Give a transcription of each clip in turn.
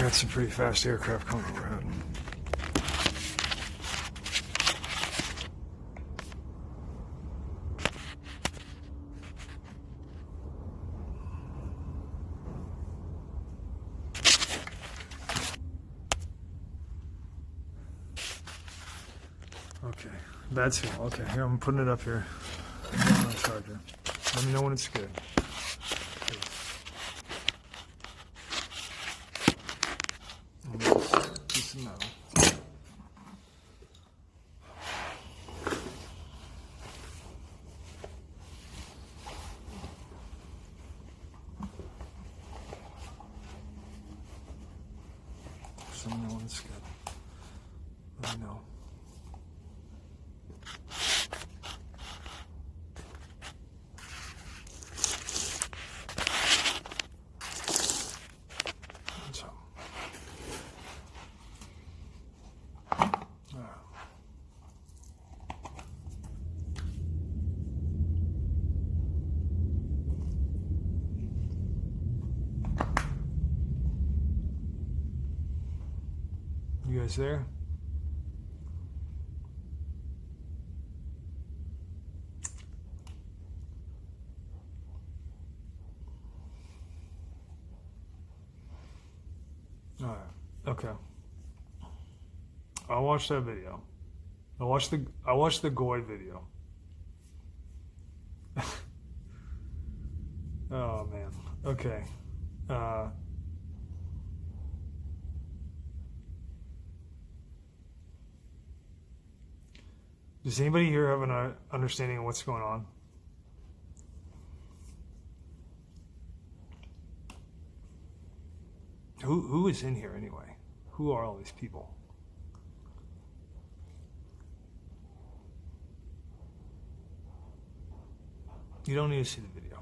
I got some pretty fast aircraft coming overhead. Okay, bad signal. Okay, here I'm putting it up here. On the charger. Let me know when it's good. Piece of metal. Just let me know when it's good. Let me know. You guys there? All right. Okay. I'll watch that video. I watched the Goy video. Oh man. Okay. Does anybody here have an understanding of what's going on? Who is in here anyway? Who are all these people? You don't need to see the video.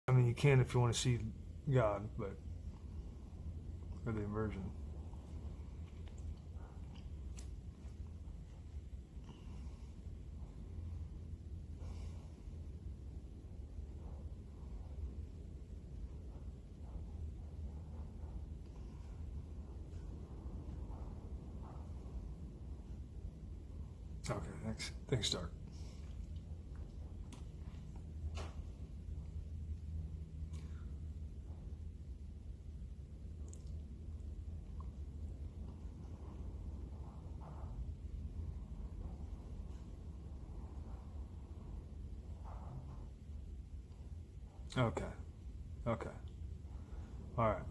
I mean, you can if you want to see God, but or the inversion. Okay, thanks, Dark. Okay. All right.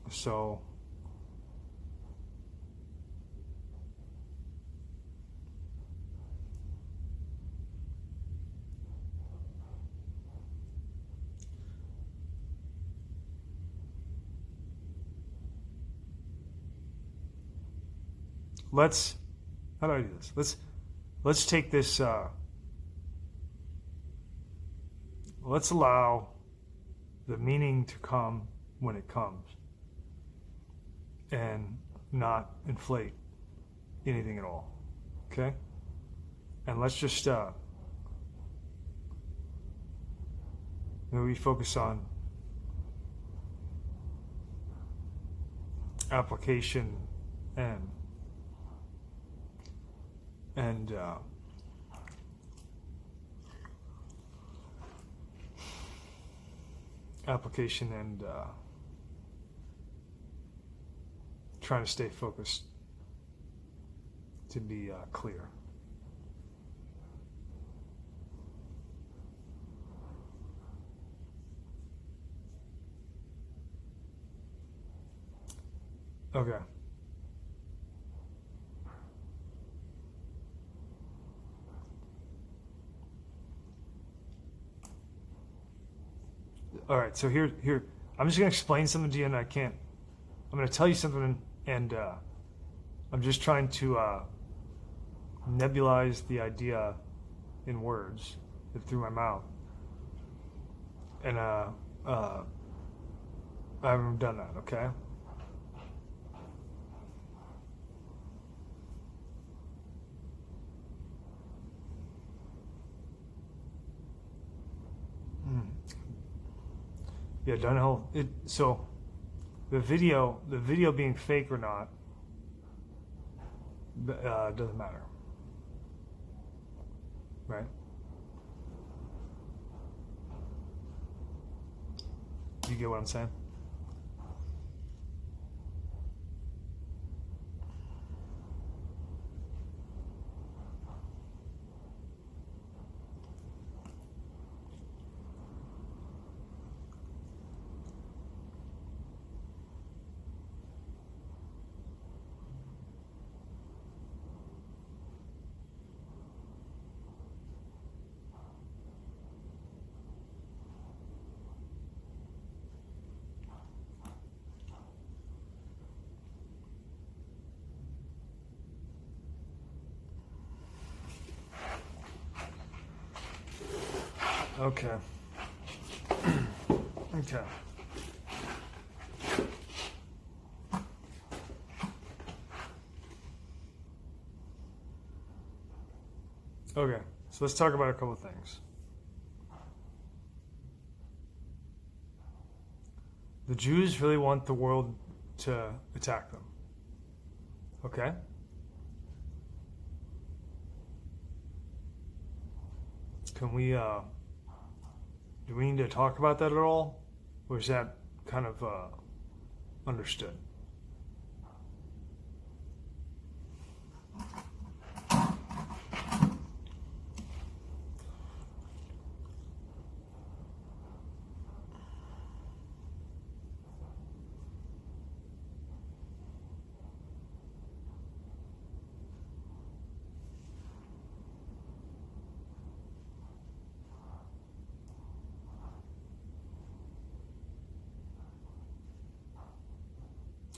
So how do I do this? Let's take this, let's allow the meaning to come when it comes and not inflate anything at all, okay? And let's just maybe focus on application and application and trying to stay focused to be clear. Okay. All right, so here, I'm just going to explain something to you, and I'm going to tell you something, and I'm just trying to nebulize the idea in words through my mouth. And I haven't done that, okay? Yeah, Dunhill. So the video being fake or not, doesn't matter, right? You get what I'm saying? Okay. Okay. Okay. So let's talk about a couple of things. The Jews really want the world to attack them. Okay? Can we, do we need to talk about that at all? Or is that kind of understood?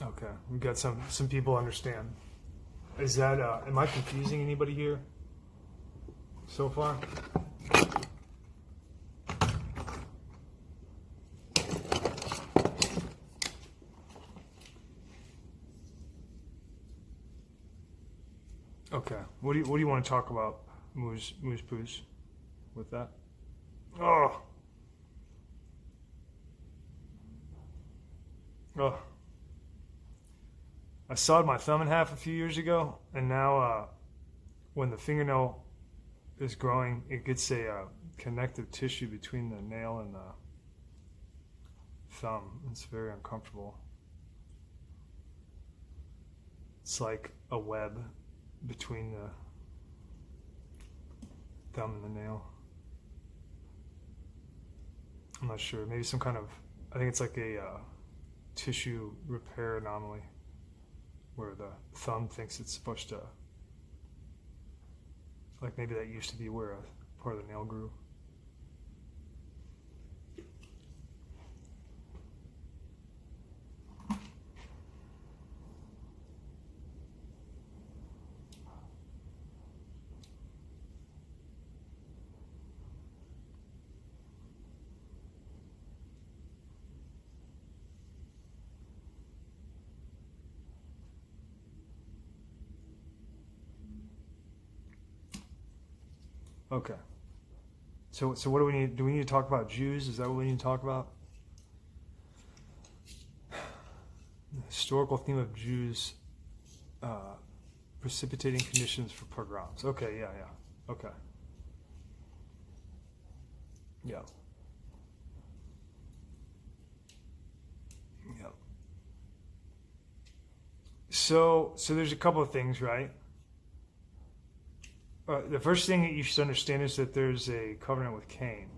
Okay, we got some people understand. Is that am I confusing anybody here so far? Okay, what do you want to talk about, Moose Poos, with that? Oh, oh. I sawed my thumb in half a few years ago, and now when the fingernail is growing, it gets a connective tissue between the nail and the thumb. It's very uncomfortable. It's like a web between the thumb and the nail. I'm not sure. Maybe some kind of, I think it's like a tissue repair anomaly, where the thumb thinks it's supposed to, like maybe that used to be where a part of the nail grew. Okay. So what do we need? Do we need to talk about Jews? Is that what we need to talk about? The historical theme of Jews precipitating conditions for pogroms. Okay, yeah. Okay. Yeah. Yeah. So there's a couple of things, right? The first thing that you should understand is that there's a covenant with Cain.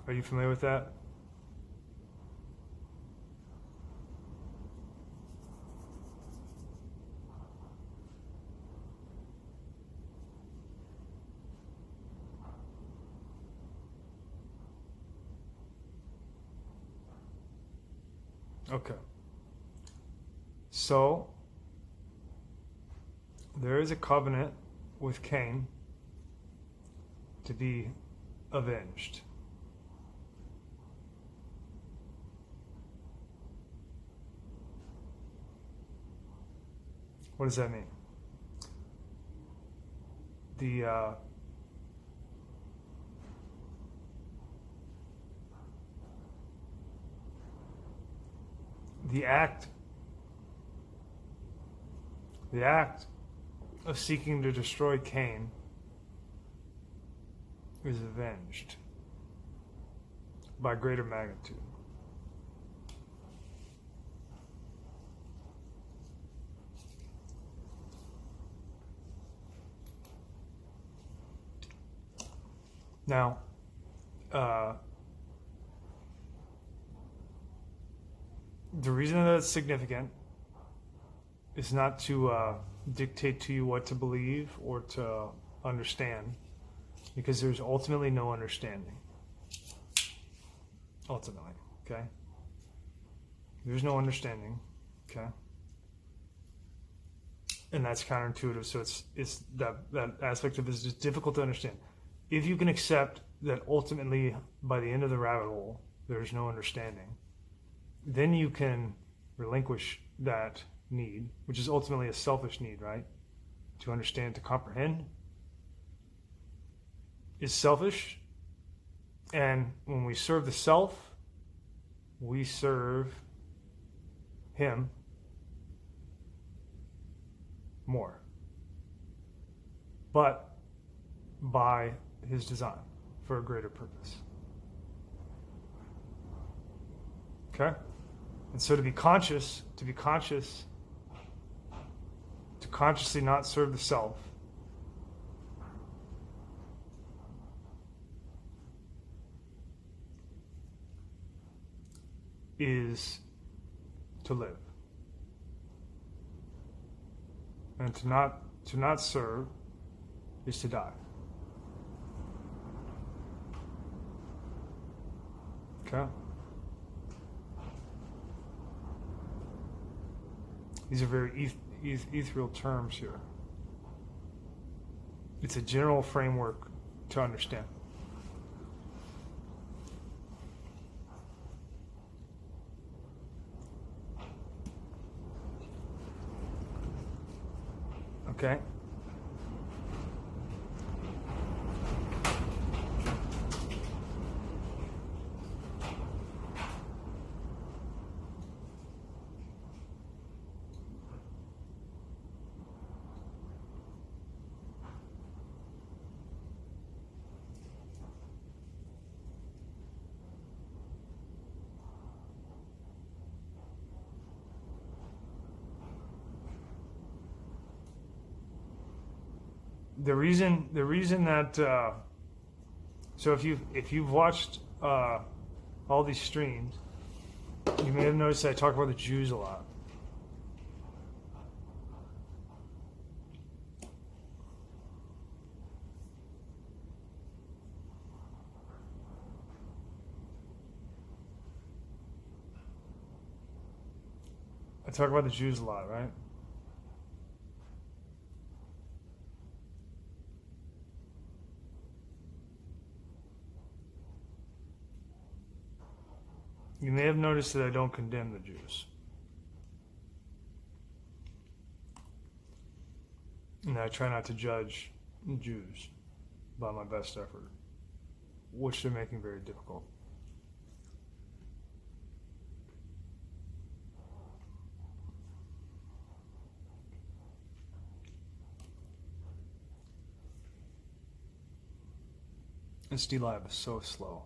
Are you familiar with that? Okay. So, there is a covenant with Cain to be avenged. What does that mean? the act of seeking to destroy Cain is avenged by greater magnitude. Now, the reason that it's significant is not to dictate to you what to believe or to understand, because there's ultimately no understanding. Ultimately, okay? There's no understanding, okay? And that's counterintuitive, so it's that aspect of it is just difficult to understand. If you can accept that ultimately, by the end of the rabbit hole, there's no understanding, then you can relinquish that need, which is ultimately a selfish need, right? To understand, to comprehend is selfish. And when we serve the self, we serve him more. But by his design for a greater purpose. Okay? And so to consciously not serve the self is to live. And to not serve is to die. Okay? These are very ethereal terms here. It's a general framework to understand. Okay? The reason that so if you've watched all these streams, you may have noticed that I talk about the Jews a lot. I talk about the Jews a lot, right? You may have noticed that I don't condemn the Jews. And I try not to judge Jews by my best effort, which they're making very difficult. This DLive is so slow.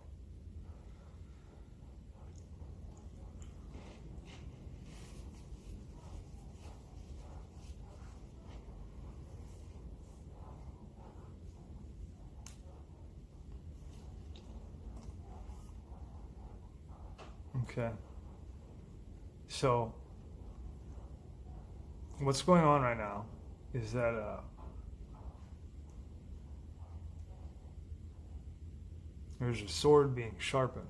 Okay. So, what's going on right now is that there's a sword being sharpened.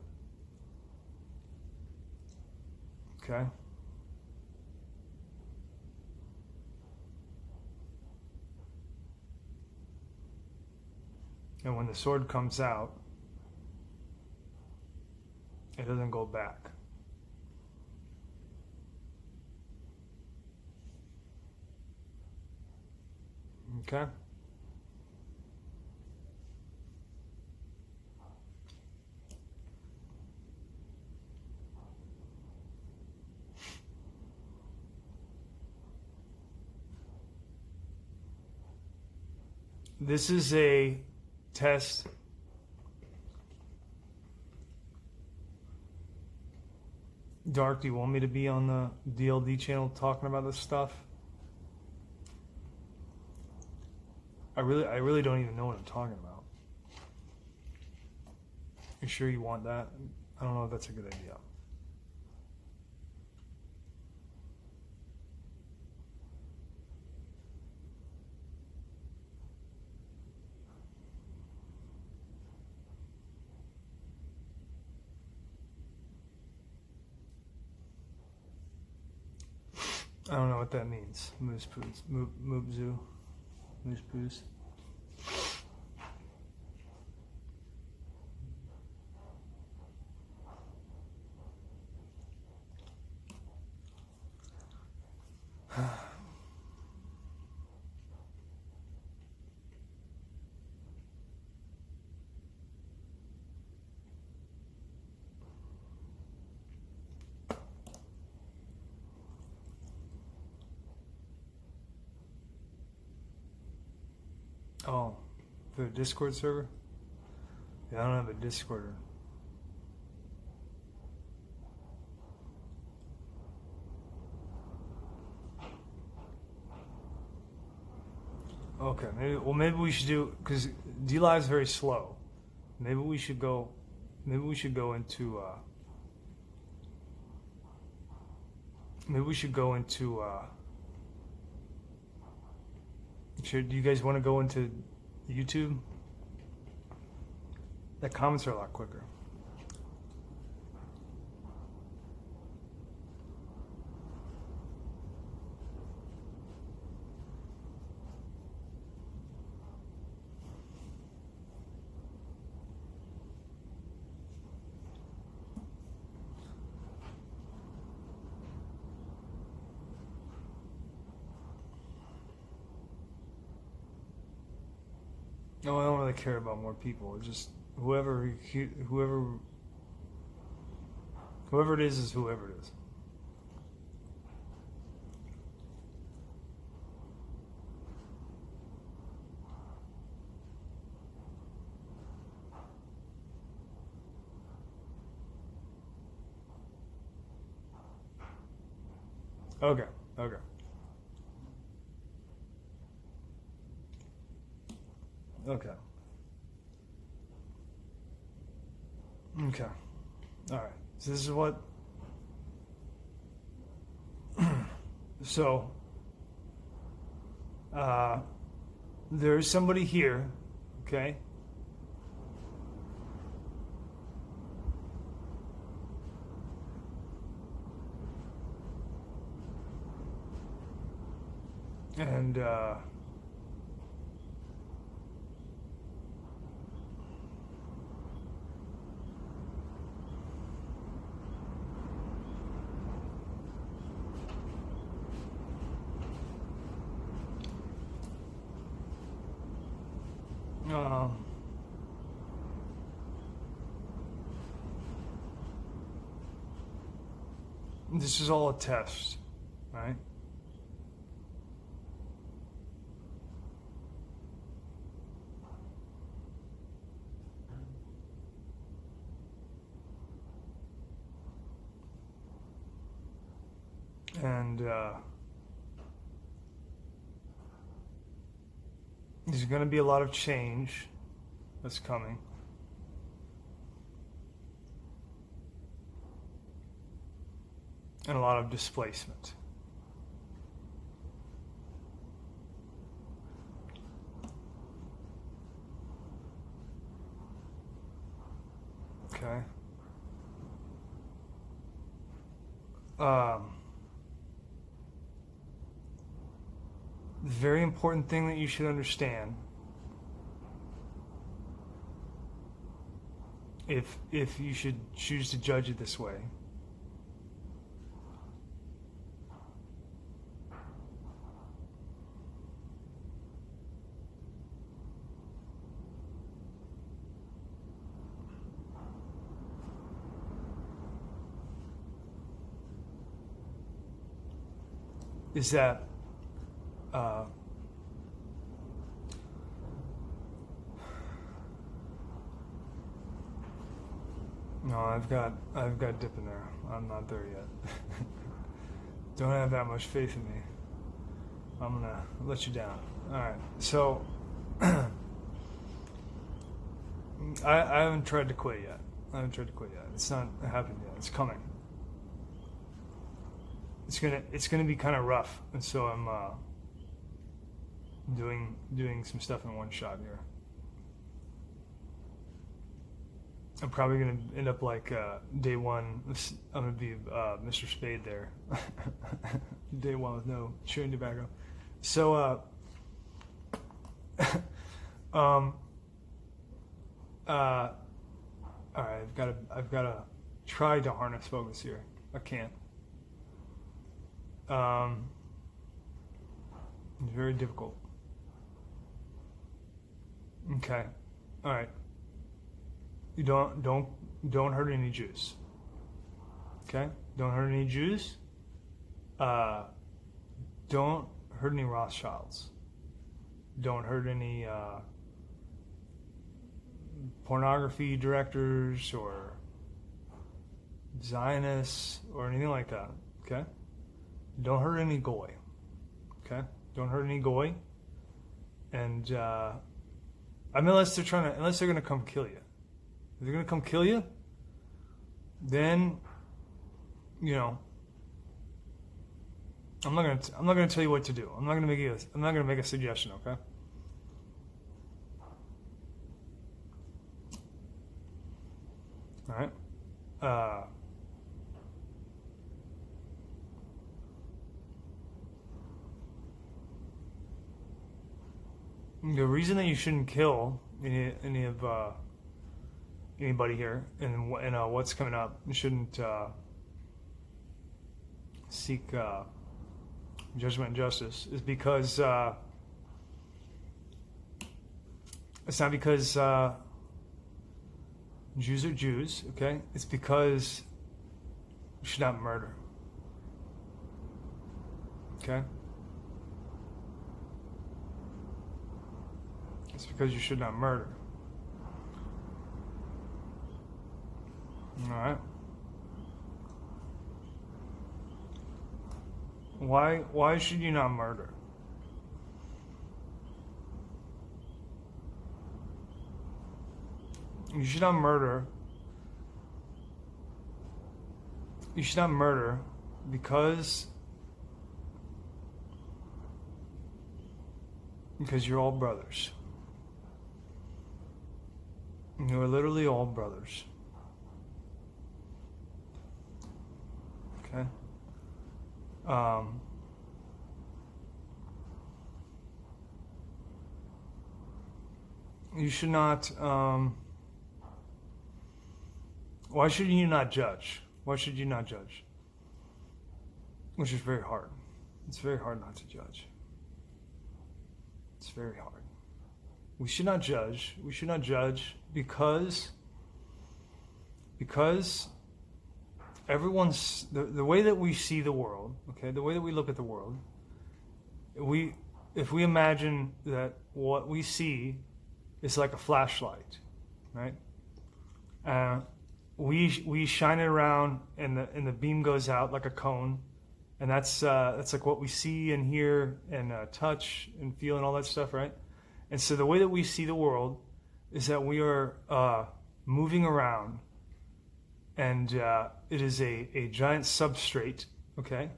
Okay? And when the sword comes out, it doesn't go back. Okay? This is a test. Dark, do you want me to be on the DLD channel talking about this stuff? I really don't even know what I'm talking about. You sure you want that? I don't know if that's a good idea. I don't know what that means. Moose poos. Moop zoo. Moose poos. Oh, for the Discord server? Yeah, I don't have a Discord. Okay, maybe we should do, because DLive's very slow. Maybe we should go into do you guys want to go into YouTube? The comments are a lot quicker. No, I don't really care about more people. It's just whoever it is whoever it is. Okay. All right. So this is what. So, there's somebody here, okay? And, this is all a test, right? And there's going to be a lot of change that's coming. And a lot of displacement. Okay. The very important thing that you should understand, if you should choose to judge it this way, is that No, I've got dip in there. I'm not there yet. Don't have that much faith in me. I'm gonna let you down. All right. So I haven't tried to quit yet. It's not happened yet. It's coming. It's gonna be kind of rough, and so I'm doing some stuff in one shot here. I'm probably gonna end up like day one. I'm gonna be Mr. Spade there. Day one with no chewing tobacco. So all right. I've gotta try to harness focus here. I can't. It's very difficult. Okay. All right. You don't hurt any Jews. Okay? Don't hurt any Jews. Don't hurt any Rothschilds. Don't hurt any pornography directors or Zionists or anything like that. Okay? Don't hurt any goy. Okay? Don't hurt any goy. And unless they're gonna come kill you. If they're gonna come kill you, then I'm not gonna tell you what to do. I'm not gonna make a suggestion. Okay. All right. The reason that you shouldn't kill any of anybody here and what's coming up, you shouldn't seek judgment and justice, is because it's not because Jews are Jews, okay? It's because you should not murder, okay? It's because you should not murder. All right. Why should you not murder? You should not murder. You should not murder because you're all brothers. You're literally all brothers. Okay? You should not, why should you not judge? Why should you not judge? Which is very hard. It's very hard not to judge. It's very hard. We should not judge. We should not judge because everyone's the way that we see the world, okay, the way that we look at the world, if we imagine that what we see is like a flashlight, right? We shine it around and the beam goes out like a cone, and that's like what we see and hear and touch and feel and all that stuff, right? And so the way that we see the world is that we are moving around, and it is a giant substrate, okay?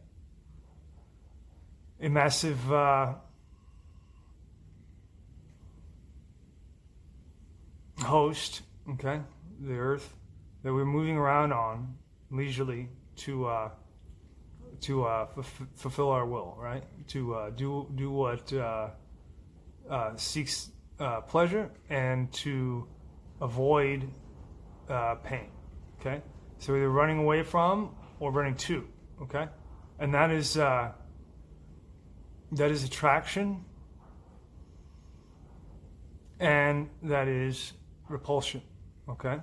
A massive host, okay? The earth that we're moving around on leisurely to fulfill our will, right? To do what seeks pleasure and to avoid pain. Okay, so either running away from or running to. Okay, and that is attraction, and that is repulsion. Okay.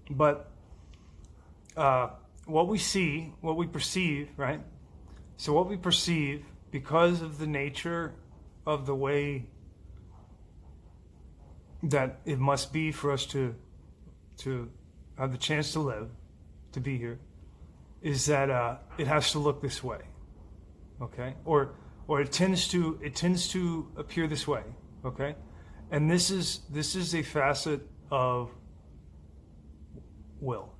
But what we see, what we perceive, right? So what we perceive, because of the nature of the way that it must be for us to have the chance to live, to be here, is that it has to look this way, okay? Or it tends to appear this way, okay? And this is a facet of will,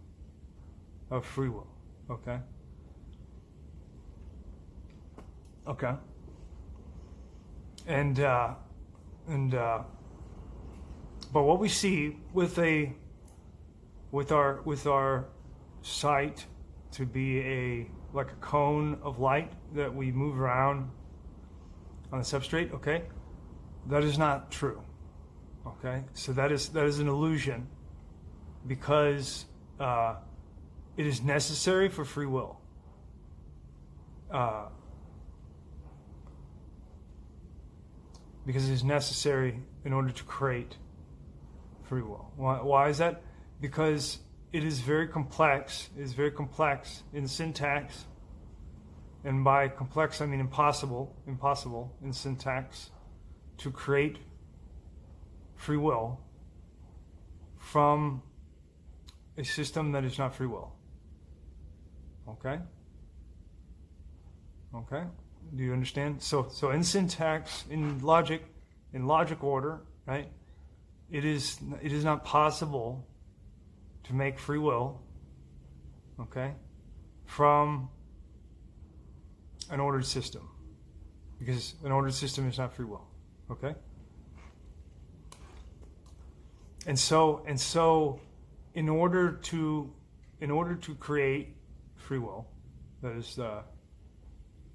of free will, okay? Okay. But what we see with our sight to be like a cone of light that we move around on the substrate, okay, that is not true. Okay, so that is an illusion, because it is necessary for free will. Because it is necessary in order to create free will. Why is that? Because it is very complex. It is very complex in syntax, and by complex I mean impossible in syntax, to create free will from a system that is not free will. Okay? Okay? Do you understand? So in syntax, in logic order, right? It is not possible to make free will, okay, from an ordered system, because an ordered system is not free will, okay? And so in order to create free will, that is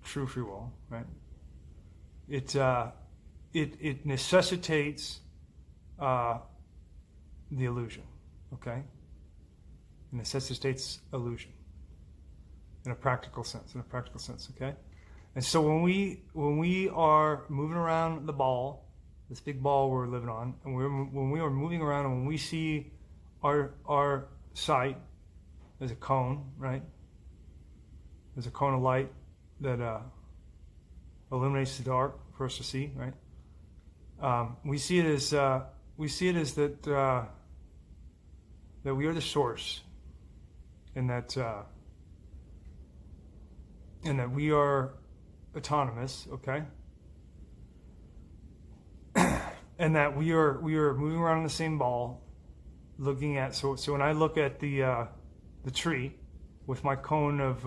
true free will, right? It necessitates the illusion, okay? It necessitates illusion in a practical sense, okay? And so when we are moving around the ball, this big ball we're living on, and when we are moving around, and when we see our sight as a cone, right? There's a cone of light that illuminates the dark for us to see, right? We see it as that we are the source, and that we are autonomous, okay? And that we are moving around in the same ball, looking at. So when I look at the tree with my cone of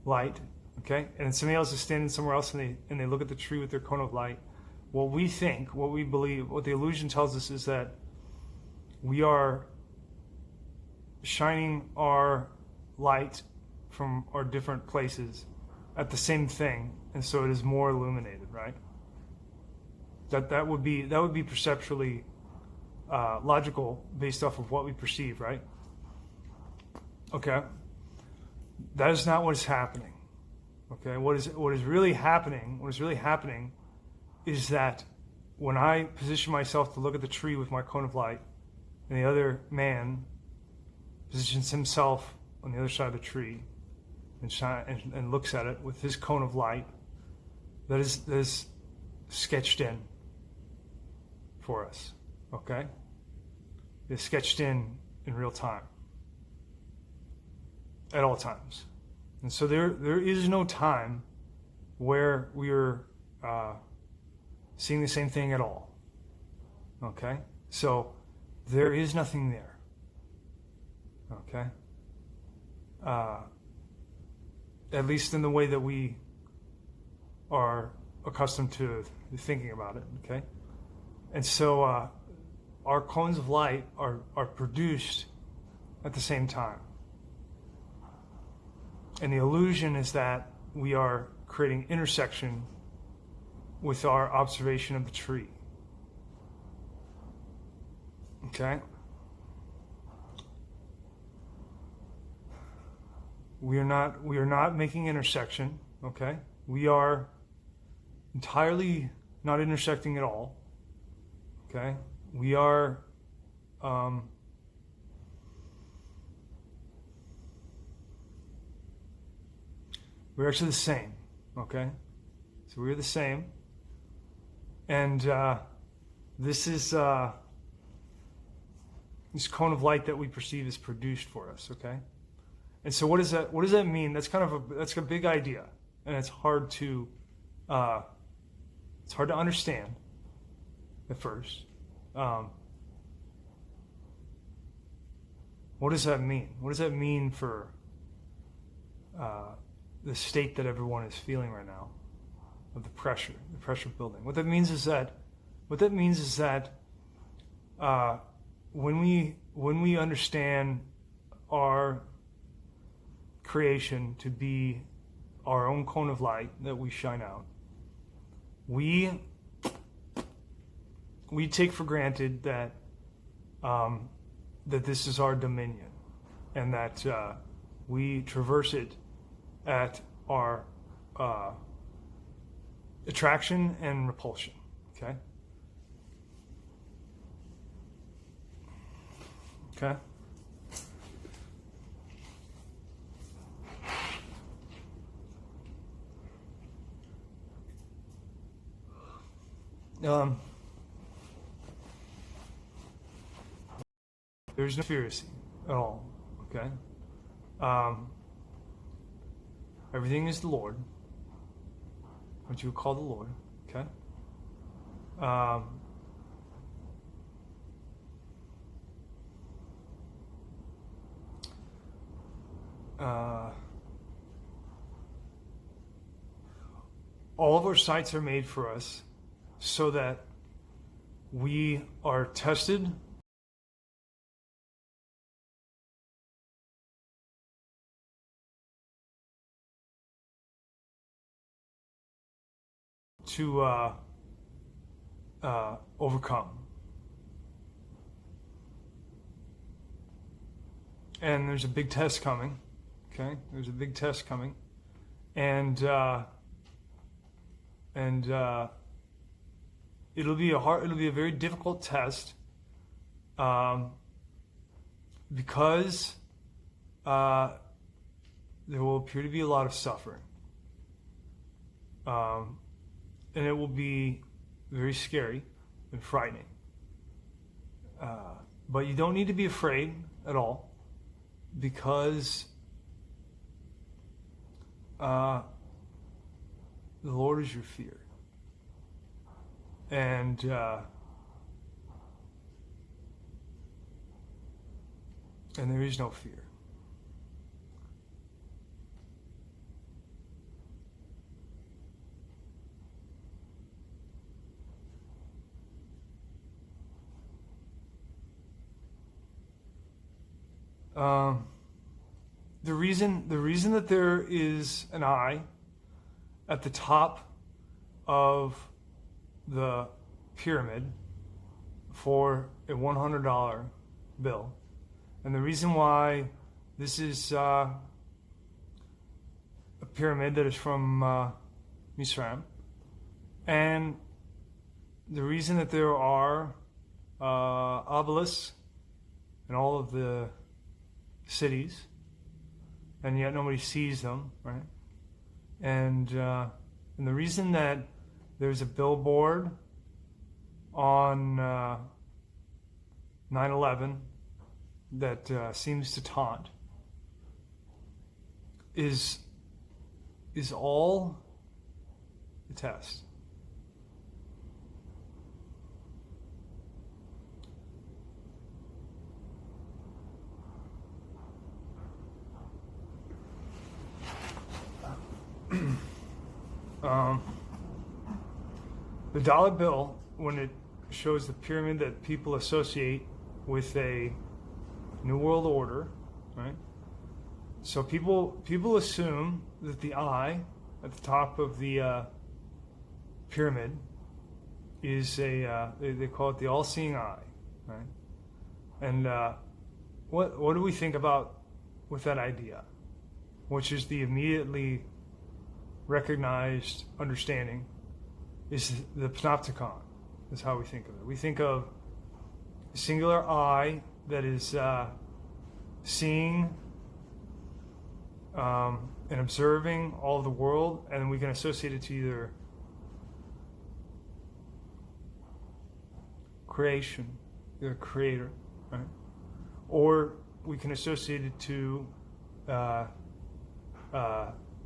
light, okay, and somebody else is standing somewhere else, and they look at the tree with their cone of light, what we think, what we believe, what the illusion tells us is that we are shining our light from our different places at the same thing, and so it is more illuminated, right? That would be perceptually logical based off of what we perceive, right? Okay, that is not what is happening. Okay, what is really happening is that when I position myself to look at the tree with my cone of light, and the other man positions himself on the other side of the tree and looks at it with his cone of light, that is sketched in for us, okay? It's sketched in real time, at all times. And so there is no time where we are seeing the same thing at all, okay? So there is nothing there, okay? At least in the way that we are accustomed to thinking about it, okay? And so our cones of light are produced at the same time. And the illusion is that we are creating intersection with our observation of the tree. Okay? We are not making intersection, okay? We are entirely not intersecting at all. Okay? We are We're actually the same, okay? So we're the same. And this is this cone of light that we perceive is produced for us, okay? And so what does that mean? That's a big idea, and it's hard to understand at first. What does that mean? What does that mean for the state that everyone is feeling right now of the pressure building? What that means is that when we understand our creation to be our own cone of light that we shine out, we take for granted that that this is our dominion, and that we traverse it at our attraction and repulsion. Okay. Okay. There's no conspiracy at all. Okay. Everything is the Lord, what you would call the Lord. Okay. All of our sights are made for us so that we are tested to overcome. And there's a big test coming. Okay, there's a big test coming, and it'll be a very difficult test, because there will appear to be a lot of suffering, and it will be very scary and frightening. But you don't need to be afraid at all, because the Lord is your fear. And there is no fear. The reason that there is an eye at the top of the pyramid for a $100 bill, and the reason why this is a pyramid that is from Misraim, and the reason that there are obelisks in all of the cities, and yet nobody sees them, right? And the reason that there's a billboard on 9/11 that seems to taunt is all a test. The dollar bill, when it shows the pyramid that people associate with a New World Order, right? So people assume that the eye at the top of the pyramid is they call it the all-seeing eye, right? And what do we think about with that idea, which is the immediately recognized understanding, is the panopticon, is how we think of it. We think of a singular eye that is seeing and observing all of the world, and we can associate it to either creation, the creator, right? Or we can associate it to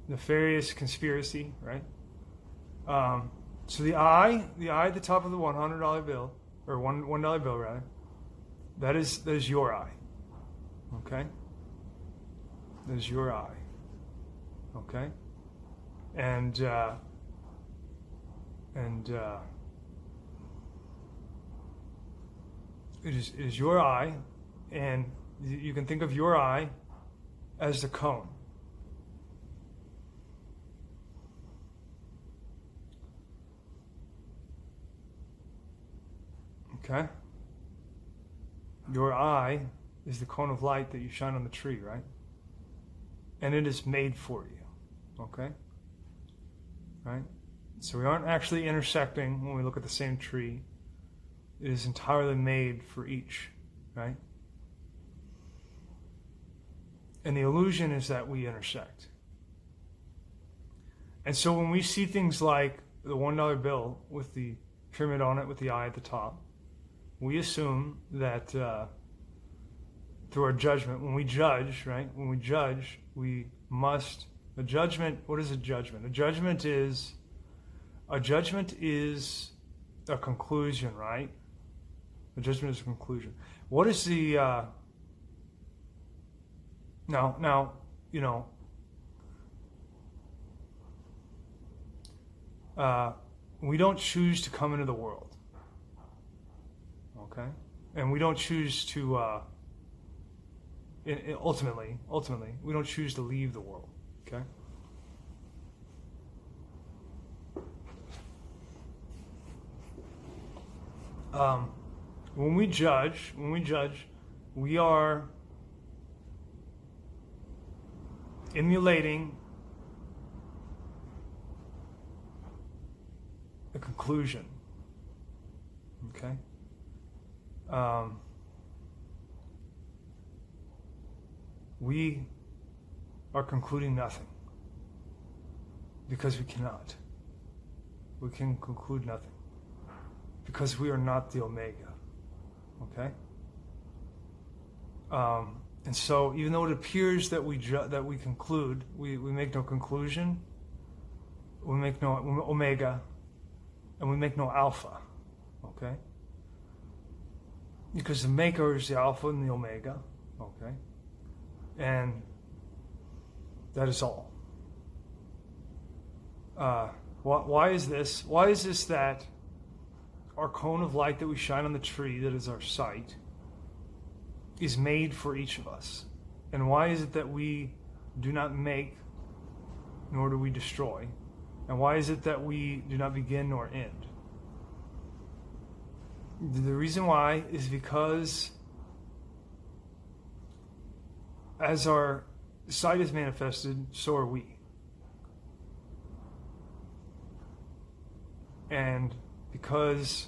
nefarious conspiracy, right? So the eye at the top of the $100 bill, or $1 bill rather, that is your eye, okay? That is your eye, okay? And it is your eye, and you can think of your eye as the cone. Okay? Your eye is the cone of light that you shine on the tree, right? And it is made for you. Okay? Right? So we aren't actually intersecting when we look at the same tree. It is entirely made for each, right? And the illusion is that we intersect. And so when we see things like the $1 bill with the pyramid on it with the eye at the top, we assume that through our judgment, when we judge, right? When we judge, we must, a judgment, what is a judgment? A judgment is a conclusion, right? A judgment is a conclusion. What is the, now, you know, we don't choose to come into the world. Okay? And we don't choose to, ultimately, we don't choose to leave the world. Okay? When we judge, we are emulating a conclusion. Okay? We are concluding nothing because we cannot. We can conclude nothing because we are not the Omega. Okay? And so, even though it appears that we conclude, we make no conclusion, we make no Omega, and we make no Alpha. Okay? Because the Maker is the Alpha and the Omega. Okay? And that is all. Why is this? Why is this that our cone of light that we shine on the tree, that is our sight, is made for each of us? And why is it that we do not make, nor do we destroy? And why is it that we do not begin nor end? The reason why is because as our sight is manifested, so are we. And because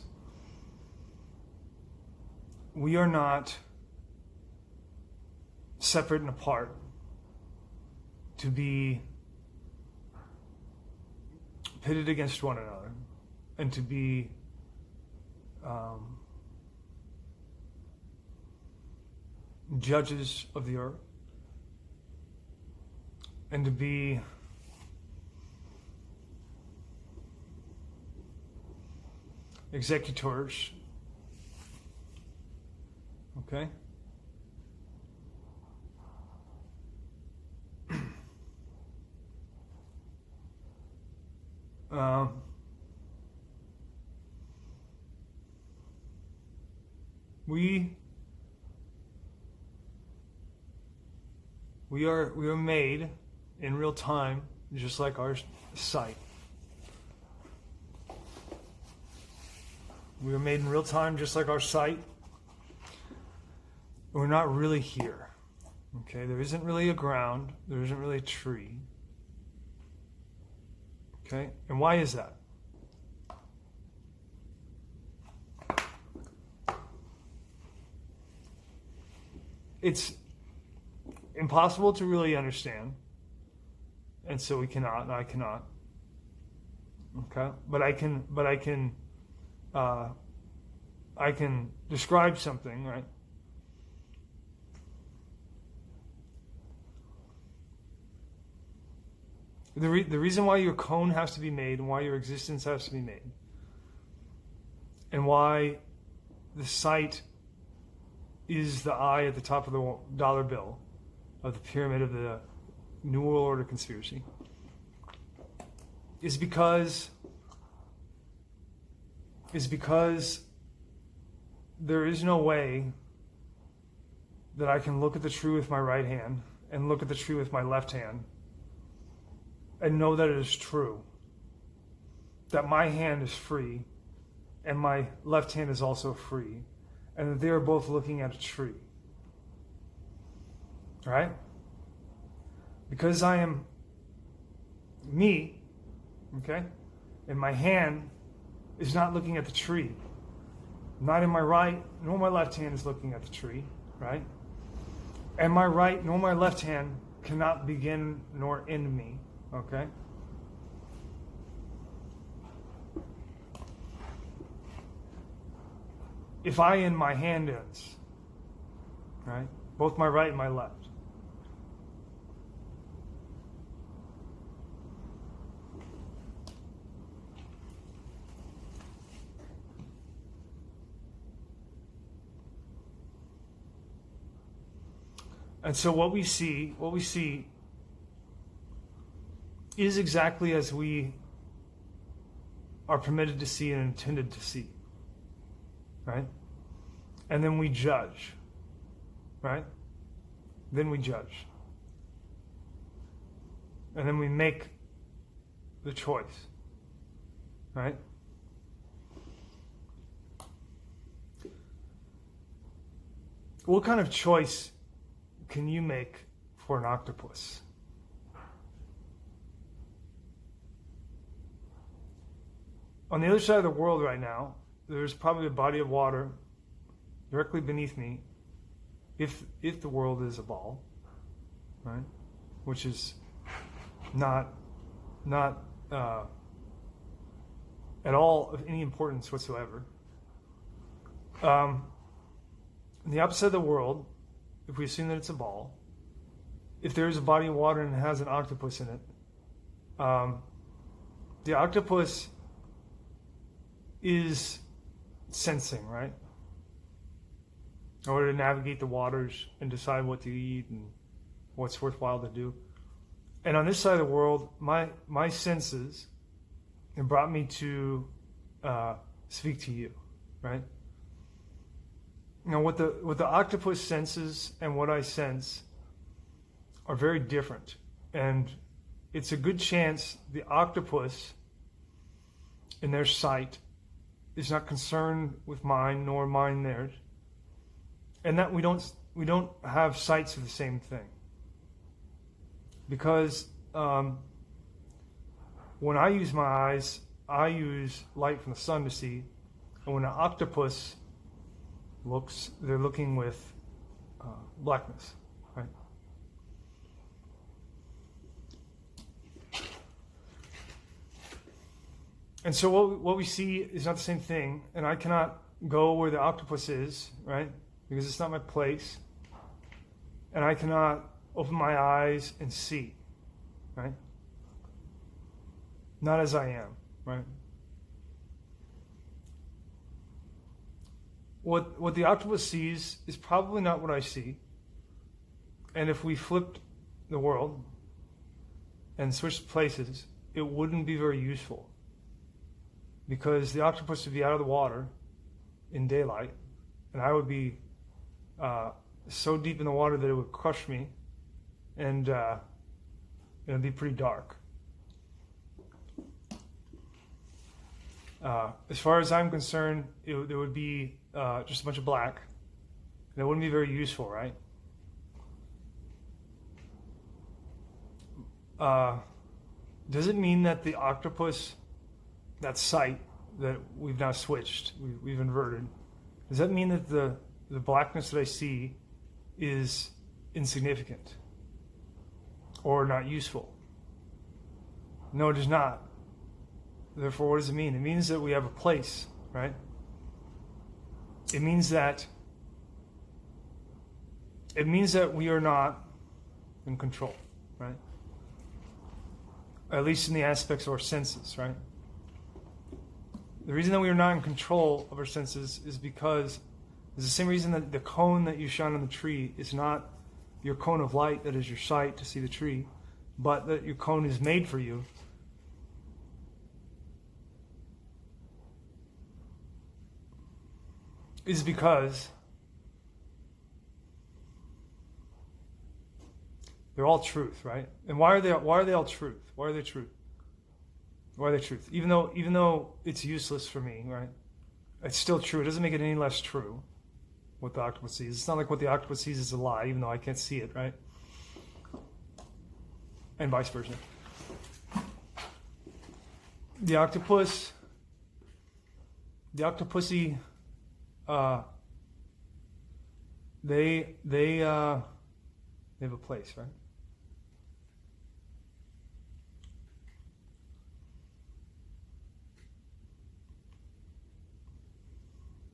we are not separate and apart to be pitted against one another and to be judges of the earth and to be executors. Okay? We are made in real time, just like our sight. We are made in real time, just like our sight. We're not really here. Okay, there isn't really a ground. There isn't really a tree. Okay, and why is that? It's impossible to really understand, and so we cannot, and I cannot. Okay, but I can describe something, right? The reason why your cone has to be made, and why your existence has to be made, and why the sight is the eye at the top of the dollar bill of the pyramid of the New World Order conspiracy, is because there is no way that I can look at the tree with my right hand and look at the tree with my left hand and know that it is true, that my hand is free and my left hand is also free, and that they are both looking at a tree. Right? Because I am me, okay, and my hand is not looking at the tree. Not in my right, nor my left hand is looking at the tree, right? And my right nor my left hand cannot begin nor end me, okay? If I end, my hand ends, right? Both my right and my left. And so what we see is exactly as we are permitted to see and intended to see, right? And then we judge, right? Then we judge. And then we make the choice, right? What kind of choice can you make for an octopus? On the other side of the world right now, there's probably a body of water directly beneath me, if the world is a ball, right? Which is not at all of any importance whatsoever. On the opposite of the world, if we assume that it's a ball, if there is a body of water and it has an octopus in it, the octopus is sensing, right? In order to navigate the waters and decide what to eat and what's worthwhile to do. And on this side of the world, my senses have brought me to speak to you, right? Now, what the octopus senses and what I sense are very different. And it's a good chance the octopus, in their sight, is not concerned with mine, nor mine theirs. And that we don't have sights of the same thing. Because when I use my eyes, I use light from the sun to see. And when an octopus looks, they're looking with blackness, right? And so what we see is not the same thing, and I cannot go where the octopus is, right? Because it's not my place. And I cannot open my eyes and see, right? Not as I am, right? What the octopus sees is probably not what I see. And if we flipped the world and switched places, it wouldn't be very useful. Because the octopus would be out of the water in daylight, and I would be so deep in the water that it would crush me, and it would be pretty dark. As far as I'm concerned, there would be just a bunch of black, and it wouldn't be very useful, right? Does it mean that the octopus, that sight that we've now switched, we've inverted, does that mean that the blackness that I see is insignificant or not useful? No, it does not. Therefore, what does it mean? It means that we have a place, right? It means that we are not in control, right? At least in the aspects of our senses, right? The reason that we are not in control of our senses is because it's the same reason that the cone that you shine on the tree is not your cone of light, that is your sight to see the tree, but that your cone is made for you. Is because they're all truth, right? And why are they all truth? Why are they truth? Why are they truth? Even though it's useless for me, right? It's still true. It doesn't make it any less true what the octopus sees. It's not like what the octopus sees is a lie, even though I can't see it, right? And vice versa. The octopusy they have a place, right?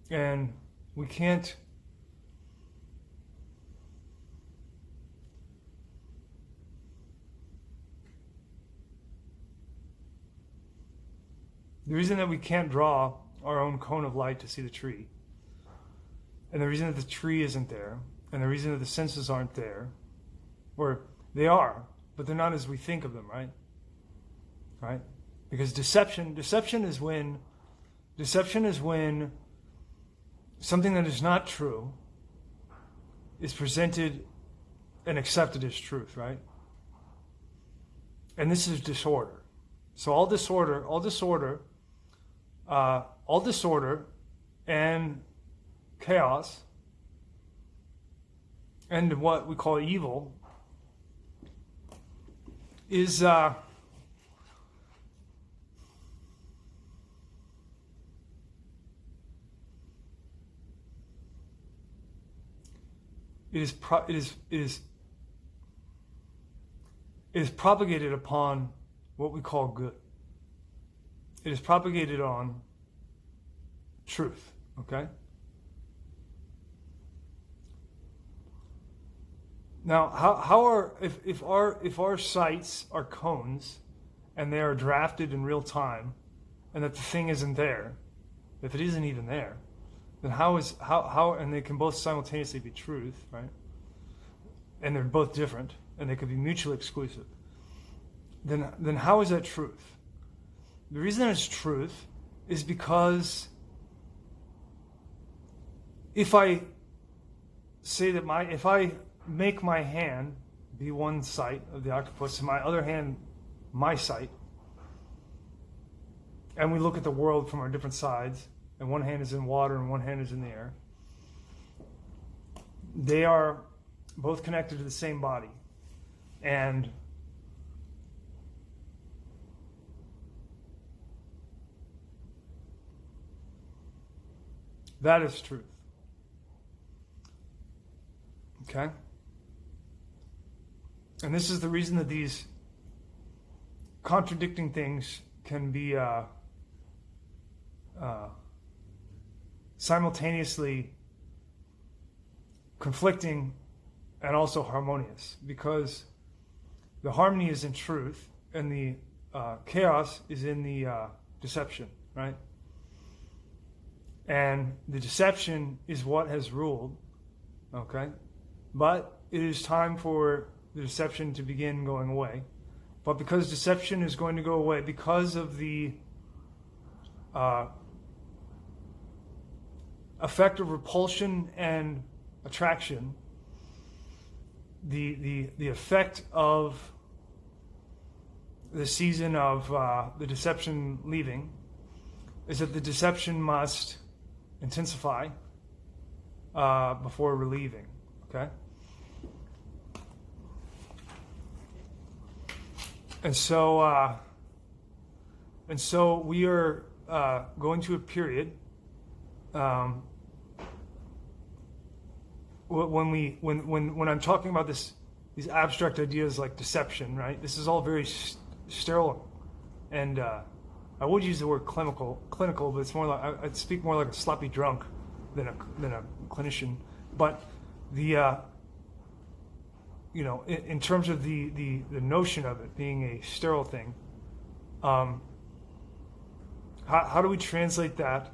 And we can't the reason that we can't draw our own cone of light to see the tree, and the reason that the tree isn't there, and the reason that the senses aren't there, or they are, but they're not as we think of them, right? Right? Because deception is when something that is not true is presented and accepted as truth, right? And this is disorder. So all disorder and chaos and what we call evil is it is propagated upon what we call good. It is propagated on truth, okay? Now, how are if our sights are cones and they are drafted in real time, and that the thing isn't there, if it isn't even there, then how and they can both simultaneously be truth, right? And they're both different, and they could be mutually exclusive. Then how is that truth? The reason that it's truth is because if I say that if I make my hand be one sight of the octopus and my other hand my sight, and we look at the world from our different sides, and one hand is in water and one hand is in the air, they are both connected to the same body. And that is truth. Okay? And this is the reason that these contradicting things can be simultaneously conflicting and also harmonious, because the harmony is in truth and the chaos is in the deception, right? And the deception is what has ruled, okay? But it is time for the deception to begin going away. But because deception is going to go away, because of the effect of repulsion and attraction, the effect of the season of the deception leaving is that the deception must intensify before relieving. Okay? And so we are going to a period when I'm talking about these abstract ideas like deception, right? This is all very sterile and I would use the word clinical, but it's more like I'd speak more like a sloppy drunk than a clinician. But the in terms of the notion of it being a sterile thing, how do we translate that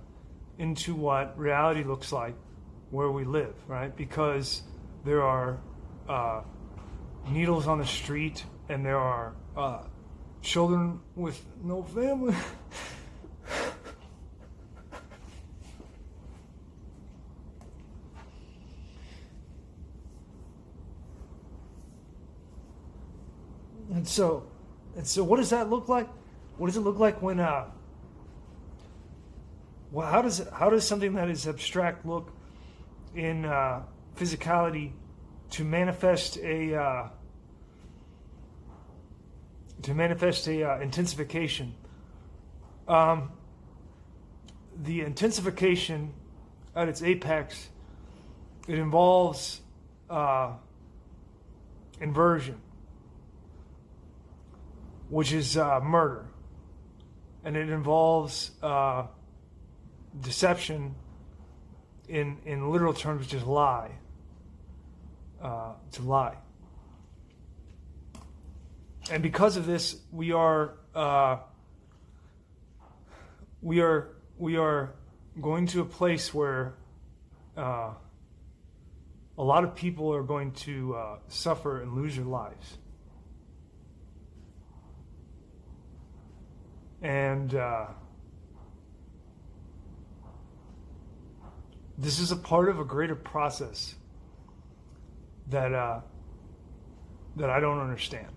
into what reality looks like where we live, right? Because there are needles on the street, and there are children with no family. And so what does that look like? What does it look like when well, how does something that is abstract look in physicality to manifest a intensification? The intensification at its apex, it involves inversion, which is murder, and it involves deception in literal terms, which is lie. To lie. And because of this, we are going to a place where a lot of people are going to suffer and lose their lives. And this is a part of a greater process that I don't understand,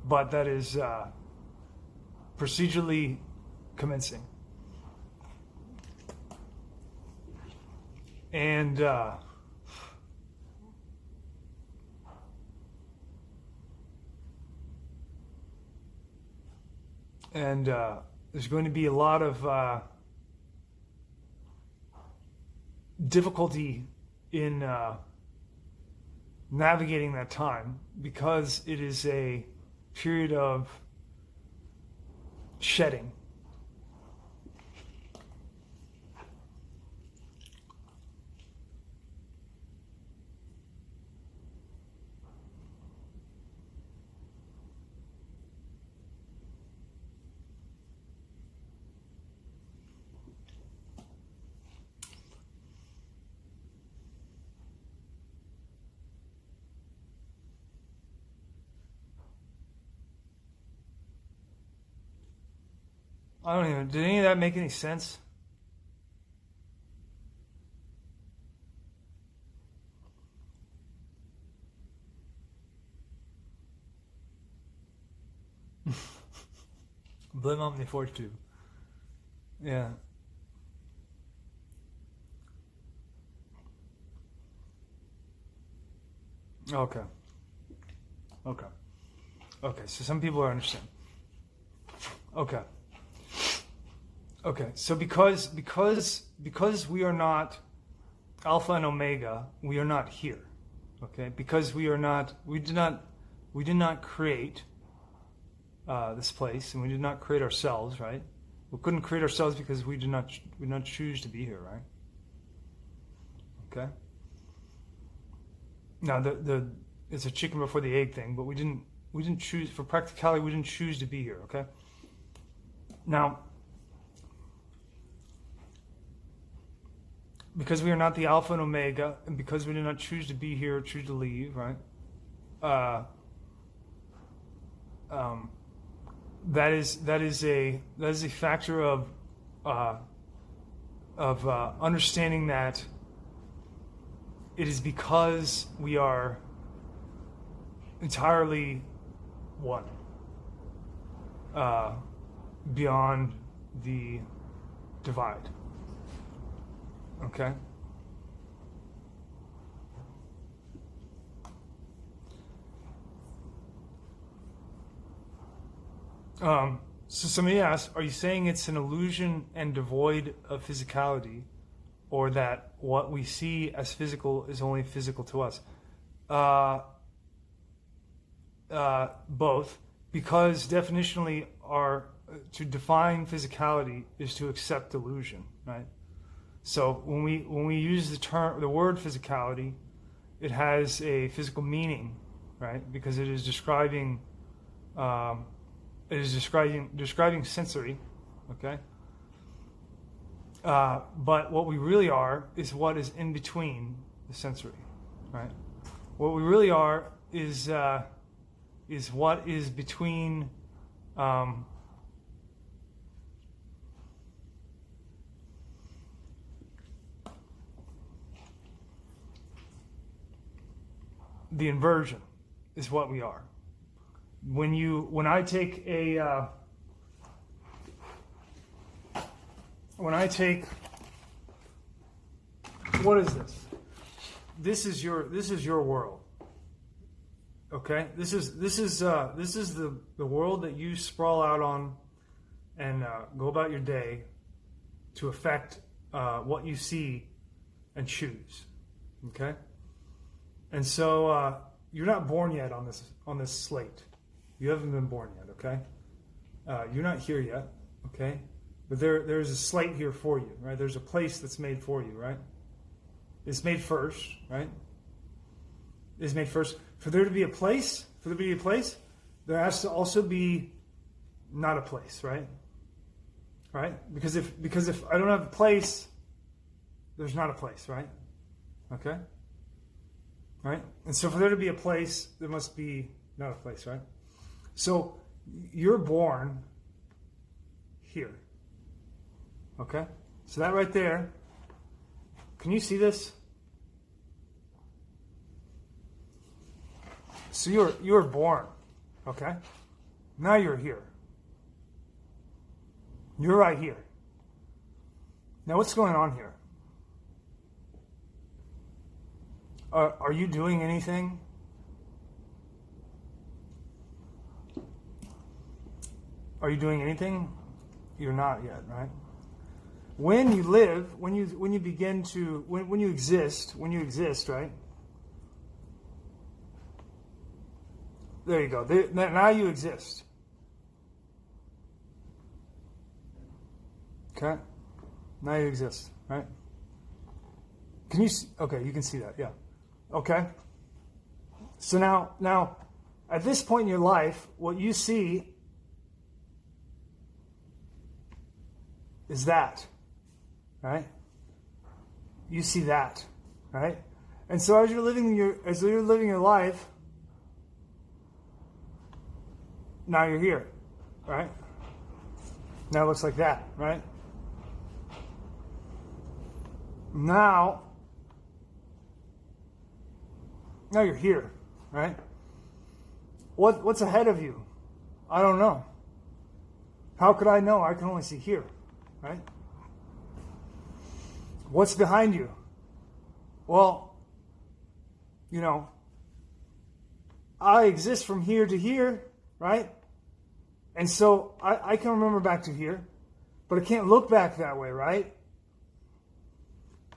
but that is procedurally commencing. And there's going to be a lot of difficulty in navigating that time, because it is a period of shedding. I don't even. Did any of that make any sense? Blame Omniforce too. Yeah. Okay. Okay. Okay. So some people understand. Okay. Okay, so because we are not Alpha and Omega, we are not here. Okay, because we did not create this place, and we did not create ourselves, right? We couldn't create ourselves because we did not choose to be here, right? Okay. Now it's a chicken before the egg thing, but we didn't choose, for practicality. We didn't choose to be here. Okay. Now, because we are not the Alpha and Omega, and because we did not choose to be here or choose to leave, right? That is a factor of understanding that it is because we are entirely one, beyond the divide. Okay. So somebody asked, are you saying it's an illusion and devoid of physicality, or that what we see as physical is only physical to us? Both, because definitionally to define physicality is to accept delusion, right? So when we use the word physicality, it has a physical meaning, right? Because it is describing sensory, okay? But what we really are is what is in between the sensory, right? What we really are is what is between the inversion is what we are. When I take what is this? This is your world. Okay? This is the world that you sprawl out on and go about your day to affect what you see and choose. Okay? And so you're not born yet on this slate. You haven't been born yet, okay? You're not here yet, okay? But there's a slate here for you, right? There's a place that's made for you, right? It's made first, right? It's made first. For there to be a place, there has to also be not a place, right? Right? Because if I don't have a place, there's not a place, right? Okay? Right? And so for there to be a place, there must be not a place, right? So you're born here. Okay? So that right there, can you see this? So you were born, okay? Now you're here. You're right here. Now what's going on here? Are you doing anything? Are you doing anything? You're not yet, right? When you live, when you begin to, when you exist, right? There you go. Now you exist. Okay? Now you exist, right? Can you see? Okay, you can see that, yeah. Okay? So now, at this point in your life, what you see is that, right? You see that, right? And so as you're living your life, now you're here, right? Now it looks like that, right? Now you're here, right? What's ahead of you? I don't know. How could I know? I can only see here, right? What's behind you? Well, I exist from here to here, right? And so I can remember back to here, but I can't look back that way, right?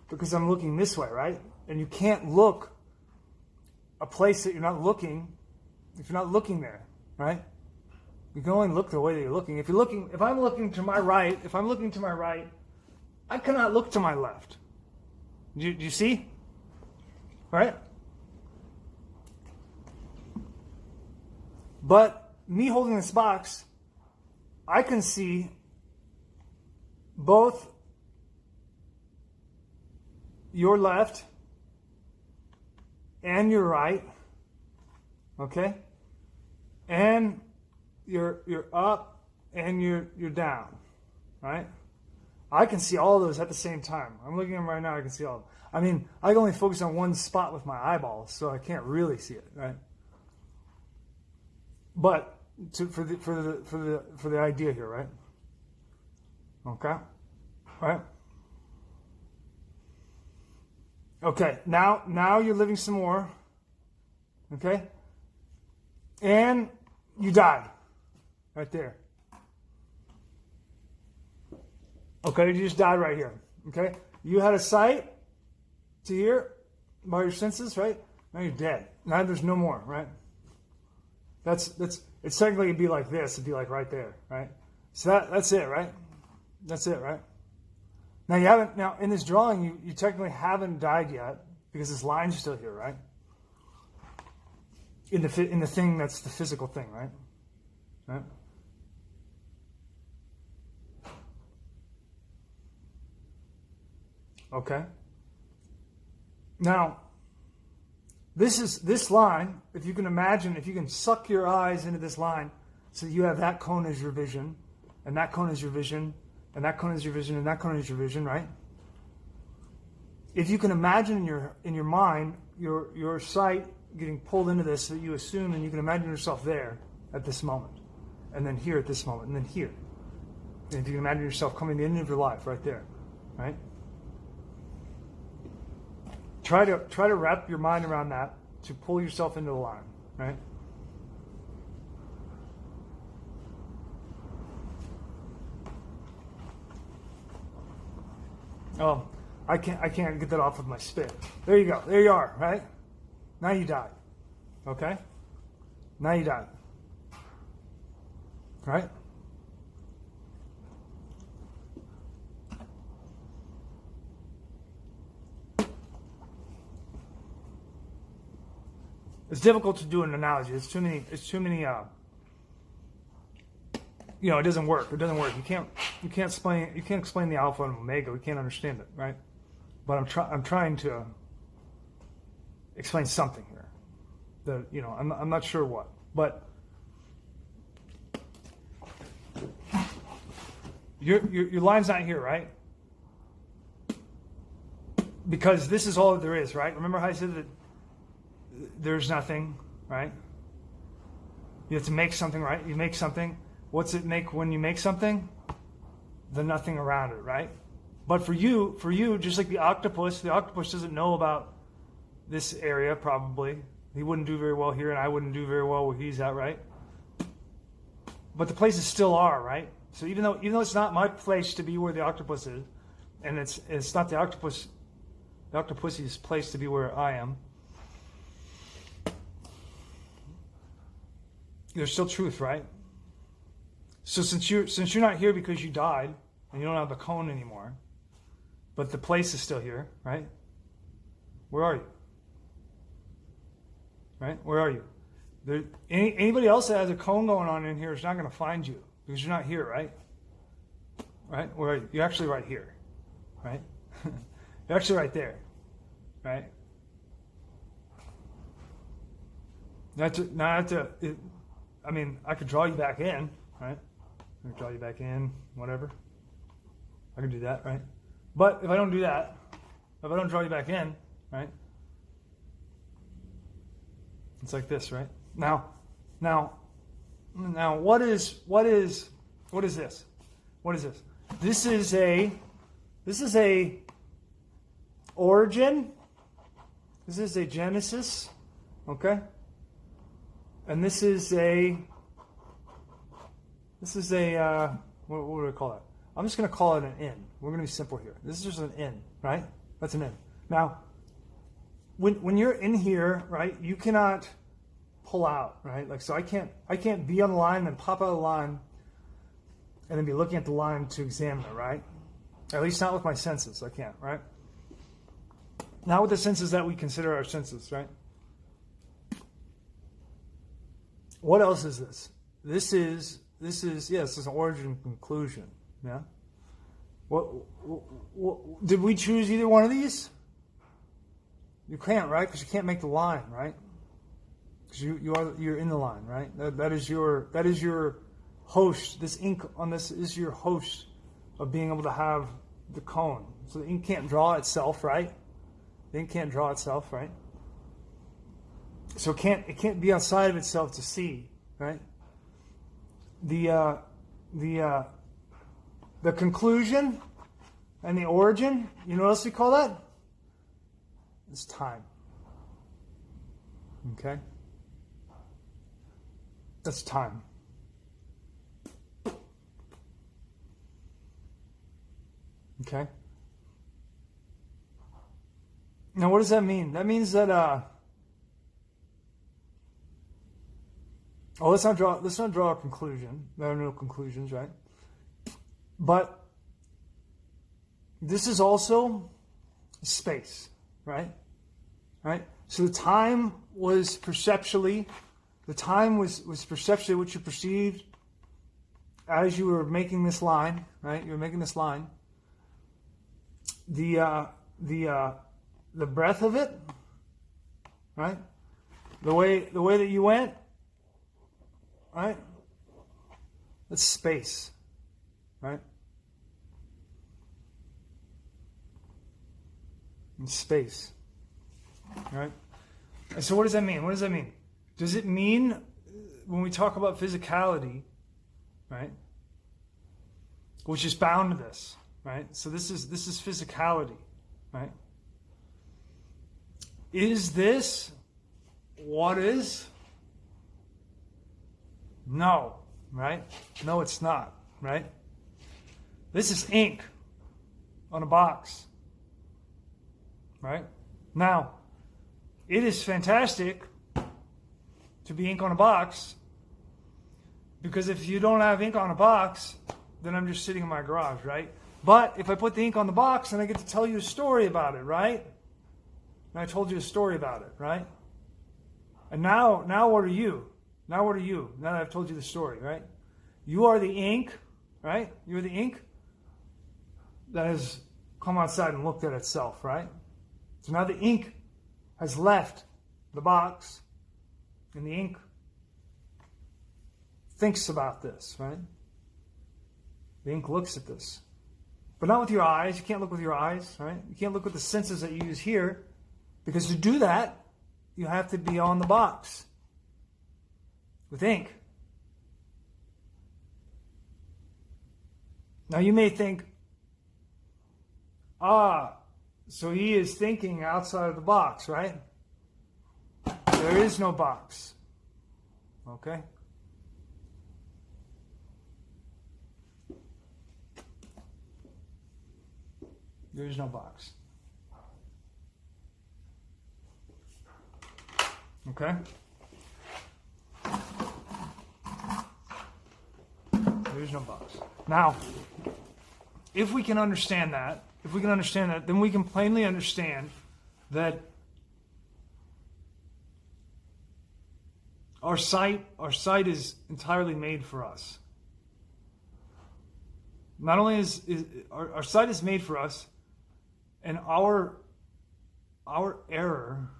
Because I'm looking this way, right? And you can't look a place that you're not looking if you're not looking there, right? You can only look the way that you're looking. If I'm looking to my right, I cannot look to my left. Do you see? Right? But me holding this box, I can see both your left and your right, okay? And you're up and you're down, right? I can see all of those at the same time. I'm looking at them right now, I can see all of them. I mean, I can only focus on one spot with my eyeballs, so I can't really see it, right? But for the idea here, right? Okay? Right? Okay, now you're living some more. Okay? And you died. Right there. Okay, you just died right here. Okay? You had a sight to hear by your senses, right? Now you're dead. Now there's no more, right? It's technically it'd be like this. It'd be like right there, right? So that's it, right? That's it, right? Now in this drawing, you technically haven't died yet because this line's still here, right? In the thing that's the physical thing, right? Right? Okay. Now, this line, if you can imagine, if you can suck your eyes into this line, so you have that cone as your vision, and that cone is your vision, and that cone is your vision, and that cone is your vision, right? If you can imagine in your mind your sight getting pulled into this, so that you assume, and you can imagine yourself there at this moment, and then here at this moment, and then here. And if you can imagine yourself coming to the end of your life right there, right? Try to wrap your mind around that to pull yourself into the line, right? Oh, I can't get that off with my spit. There you go. There you are, right? Now you died. Okay? Now you died. Right? It's difficult to do an analogy. It's too many. It doesn't work. It doesn't work. You can't explain the alpha and omega. We can't understand it, right? But I'm trying to explain something here. I'm not sure what, but your line's not here, right? Because this is all that there is, right? Remember how I said that there's nothing, right? You have to make something, right? You make something. What's it make when you make something? The nothing around it, right? But for you, just like the octopus doesn't know about this area, probably. He wouldn't do very well here, and I wouldn't do very well where he's at, right? But the places still are, right? So even though it's not my place to be where the octopus is, and it's not the octopus's place to be where I am, there's still truth, right? So since you're not here because you died and you don't have the cone anymore, but the place is still here, right? Where are you? Right? Where are you? Anybody else that has a cone going on in here is not going to find you because you're not here, right? Right? Where are you? You're actually right here, right? You're actually right there, right? I could draw you back in, right? I can draw you back in, whatever. I can do that, right? But if I don't do that, if I don't draw you back in, right? It's like this, right? Now, what is this? What is this? This is a origin. This is a genesis, okay? And this is a what do I call it? I'm just going to call it an in. We're going to be simple here. This is just an in, right? That's an in. Now, when you're in here, right, you cannot pull out, right? Like, so I can't be on the line and pop out of the line and then be looking at the line to examine it, right? At least not with my senses. I can't, right? Not with the senses that we consider our senses, right? What else is this? This is an origin and conclusion. Yeah. What did we choose either one of these? You can't, right? Because you can't make the line, right? Because you're in the line, right? That is your host. This ink on this is your host of being able to have the cone. So the ink can't draw itself, right? The ink can't draw itself, right? So it can't be outside of itself to see, right? The conclusion and the origin, you know what else we call that? It's time. Okay? That's time. Okay? Now what does that mean? That means that Oh, let's not draw a conclusion. There are no conclusions, right? But this is also space, right? Right? So the time was perceptually what you perceived as you were making this line, right? You were making this line. The breadth of it, right? The way that you went, right? That's space, right? In space, right? And so what does that mean? What does that mean? Does it mean when we talk about physicality, right? Which is bound to this, right? So this is physicality, right? Is this what is? No, right? No, it's not, right? This is ink on a box, right? Now, it is fantastic to be ink on a box, because if you don't have ink on a box, then I'm just sitting in my garage, right? But if I put the ink on the box, then I get to tell you a story about it, right? And I told you a story about it, right? And now what are you? Now what are you? Now that I've told you the story, right? You are the ink, right? You're the ink that has come outside and looked at itself, right? So now the ink has left the box, and the ink thinks about this, right? The ink looks at this. But not with your eyes. You can't look with your eyes, right? You can't look with the senses that you use here, because to do that, you have to be on the box with ink. Now you may think, so he is thinking outside of the box, right? There is no box. Okay? There is no box. Okay? There is no box. Now, if we can understand that, then we can plainly understand that our sight is entirely made for us. Not only is our sight is made for us, and our error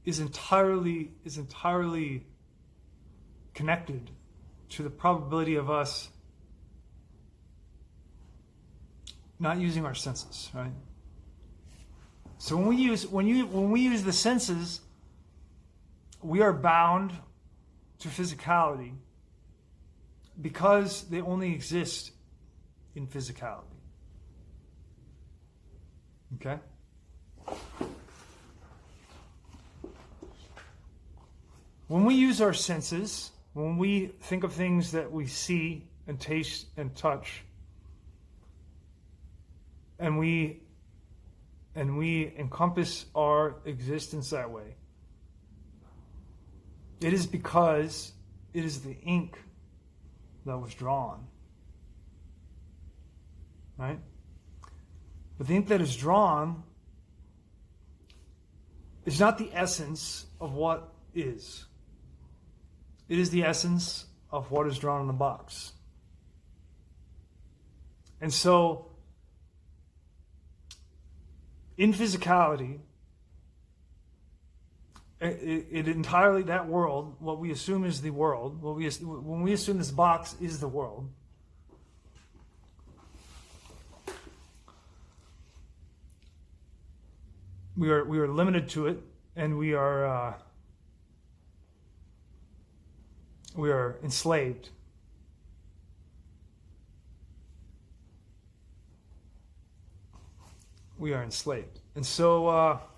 is entirely connected to the probability of us not using our senses, right? So when we use the senses, we are bound to physicality because they only exist in physicality. Okay? When we use our senses, when we think of things that we see and taste and touch, and we encompass our existence that way, it is because it is the ink that was drawn. Right? But the ink that is drawn is not the essence of what is. It is the essence of what is drawn in the box. And so, in physicality, it entirely, that world, what we assume is the world, when we assume this box is the world, we are limited to it, and we are enslaved. We are enslaved. And so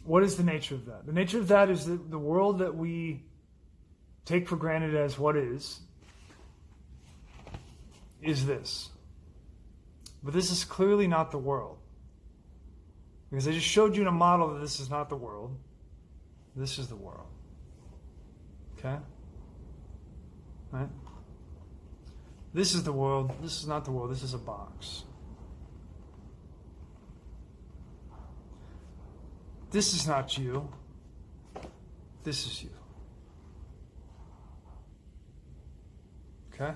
What is the nature of that? The nature of that is that the world that we take for granted as what is this. But this is clearly not the world. Because I just showed you in a model that this is not the world. This is the world. Okay? Right? This is the world. This is not the world. This is a box. This is not you. This is you. Okay?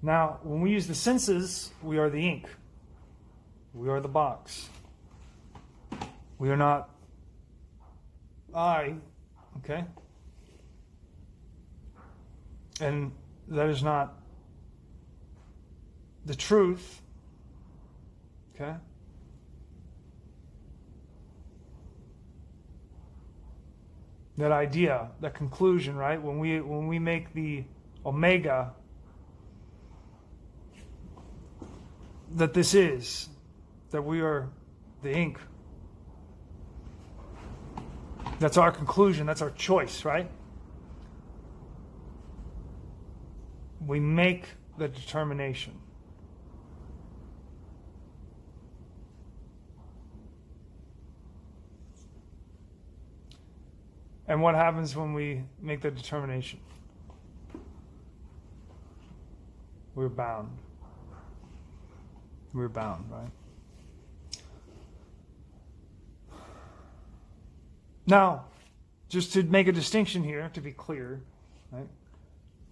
Now, when we use the senses, we are the ink. We are the box. We are not I. Okay? And that is not the truth. Okay? That idea, that conclusion, right? When we make the omega, that this is, that we are the ink. That's our conclusion, that's our choice, right? We make the determination. And what happens when we make the determination? We're bound. We're bound, right? Now, just to make a distinction here, to be clear, right?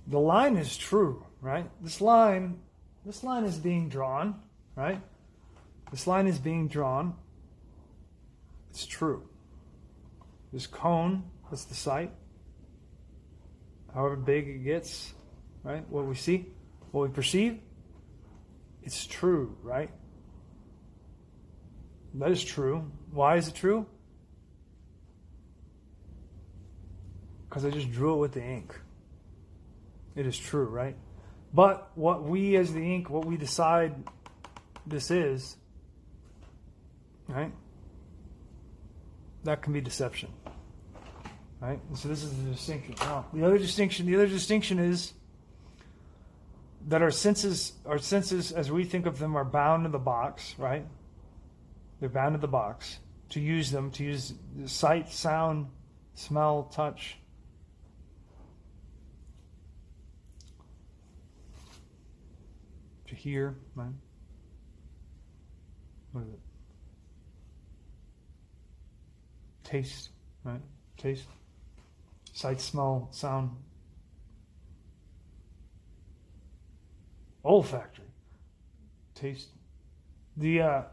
The line is true, right? This line is being drawn, right? This line is being drawn. It's true. This cone, that's the sight. However big it gets, right? What we see, what we perceive, it's true, right? That is true. Why is it true? Because I just drew it with the ink. It is true, right? But what we as the ink, what we decide this is, right? That can be deception. Right? And so this is the distinction. Now, the other distinction is that our senses as we think of them are bound to the box, right? They're bound to the box. To use them, to use sight, sound, smell, touch. To hear, right? What is it? Taste, right? Taste. Sight, smell, sound. Olfactory. Taste. The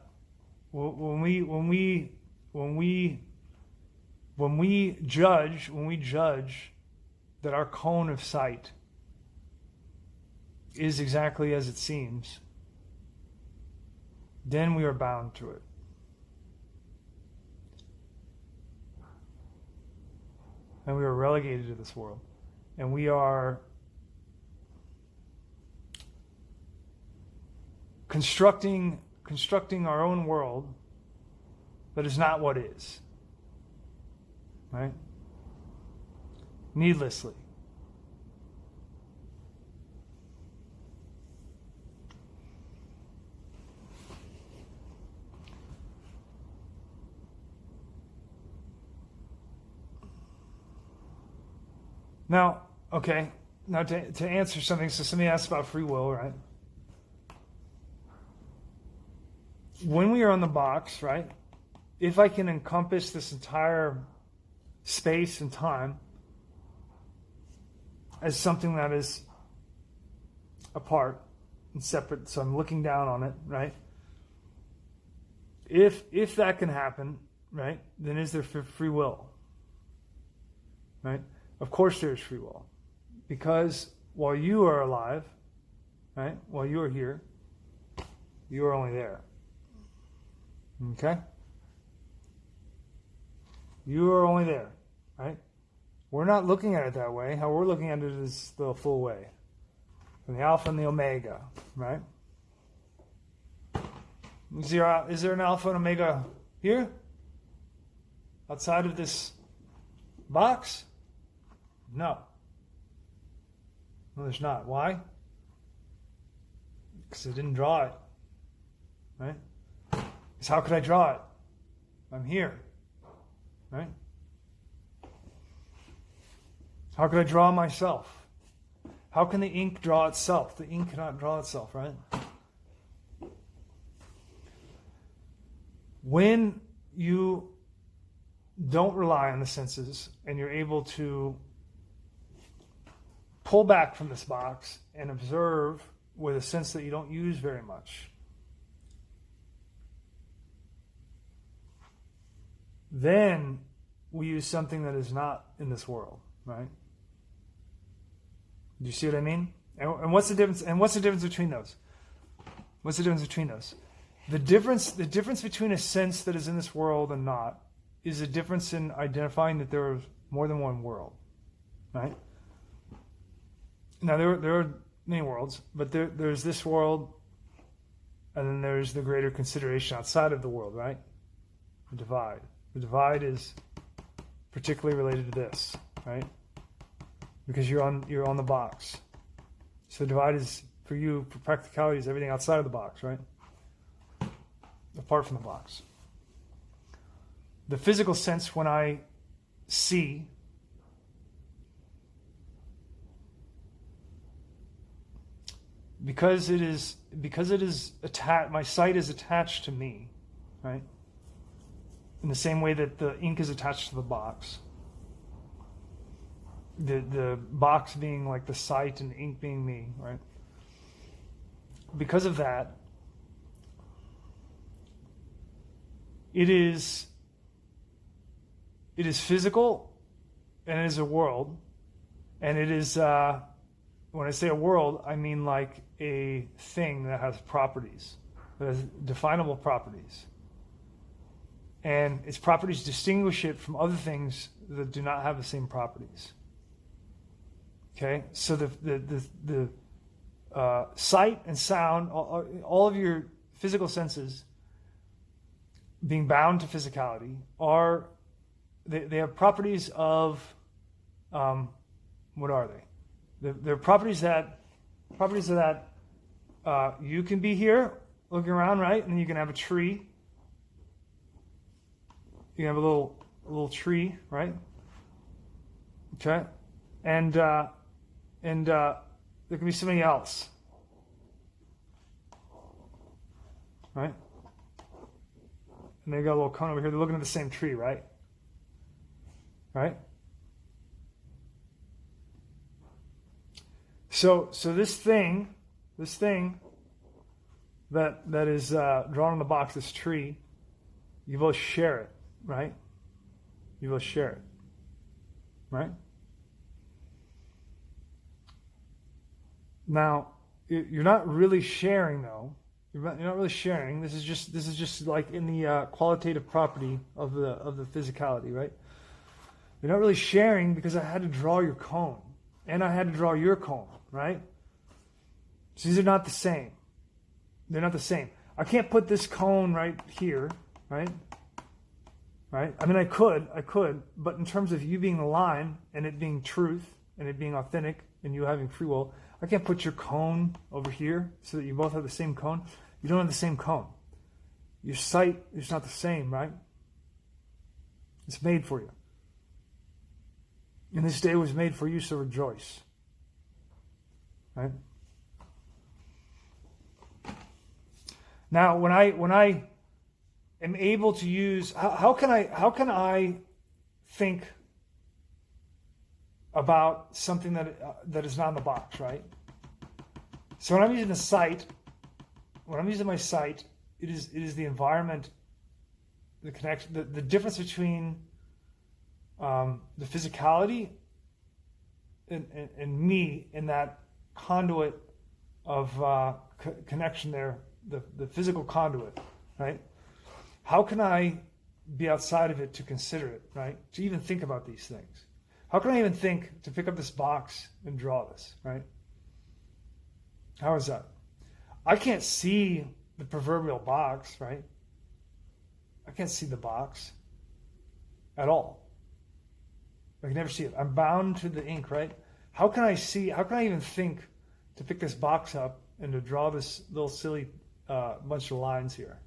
when we judge that our cone of sight is exactly as it seems, then we are bound to it. And we are relegated to this world. And we are constructing our own world that is not what is. Right? Needlessly. Now, okay, now to answer something, so somebody asked about free will, right? When we are on the box, right, if I can encompass this entire space and time as something that is apart and separate, so I'm looking down on it, right? If that can happen, right, then is there free will? Right? Of course there's free will. Because while you are alive, right, while you are here, you are only there. Okay? You are only there, right? We're not looking at it that way. How we're looking at it is the full way. From the alpha and the omega, right? Is there an alpha and omega here? Outside of this box? No. No, there's not. Why? Because I didn't draw it. Right? Because how could I draw it? I'm here. Right? How could I draw myself? How can the ink draw itself? The ink cannot draw itself, right? When you don't rely on the senses and you're able to pull back from this box and observe with a sense that you don't use very much, then we use something that is not in this world, right? Do you see what I mean? And what's the difference? And what's the difference between those? What's the difference between those? The difference between a sense that is in this world and not is a difference in identifying that there is more than one world, right? Now there are many worlds, but there's this world, and then there's the greater consideration outside of the world, right? The divide. The divide is particularly related to this, right? Because you're on the box. So the divide is, for you, for practicality, is everything outside of the box, right? Apart from the box. The physical sense, when I see, because it is attached, my sight is attached to me, right? In the same way that the ink is attached to the box. The box being like the sight and the ink being me, right? Because of that, it is physical, and it is a world, and it is, when I say a world, I mean like a thing that has properties, that has definable properties. And its properties distinguish it from other things that do not have the same properties. Okay, so the sight and sound, all of your physical senses, being bound to physicality, they have properties of, what are they? They're properties that you can be here looking around, right? And you can have a tree. You can have a little tree, right? Okay, and there can be something else, right? And they got a little cone over here. They're looking at the same tree, right? Right? So this thing that is drawn on the box, this tree, you both share it, right? You both share it, right? Now, you're not really sharing, though. You're not really sharing. This is just like in the qualitative property of the physicality, right? You're not really sharing because I had to draw your cone, and I had to draw your cone, right? So these are not the same. They're not the same. I can't put this cone right here, right? Right? I mean, I could, but in terms of you being the line and it being truth and it being authentic and you having free will, I can't put your cone over here so that you both have the same cone. You don't have the same cone. Your sight is not the same, right? It's made for you. And this day was made for you, so rejoice. Right? Now, when I am able to use, how can I think about something that is not in the box, right? So when I'm using the sight, when I'm using my sight, it is the environment, the connection, the difference between the physicality and me in that conduit of connection there, the physical conduit, right? How can I be outside of it to consider it, right? To even think about these things? How can I even think to pick up this box and draw this, right? How is that? I can't see the proverbial box, right? I can't see the box at all. I can never see it. I'm bound to the ink, right? How can I even think to pick this box up and to draw this little silly bunch of lines here?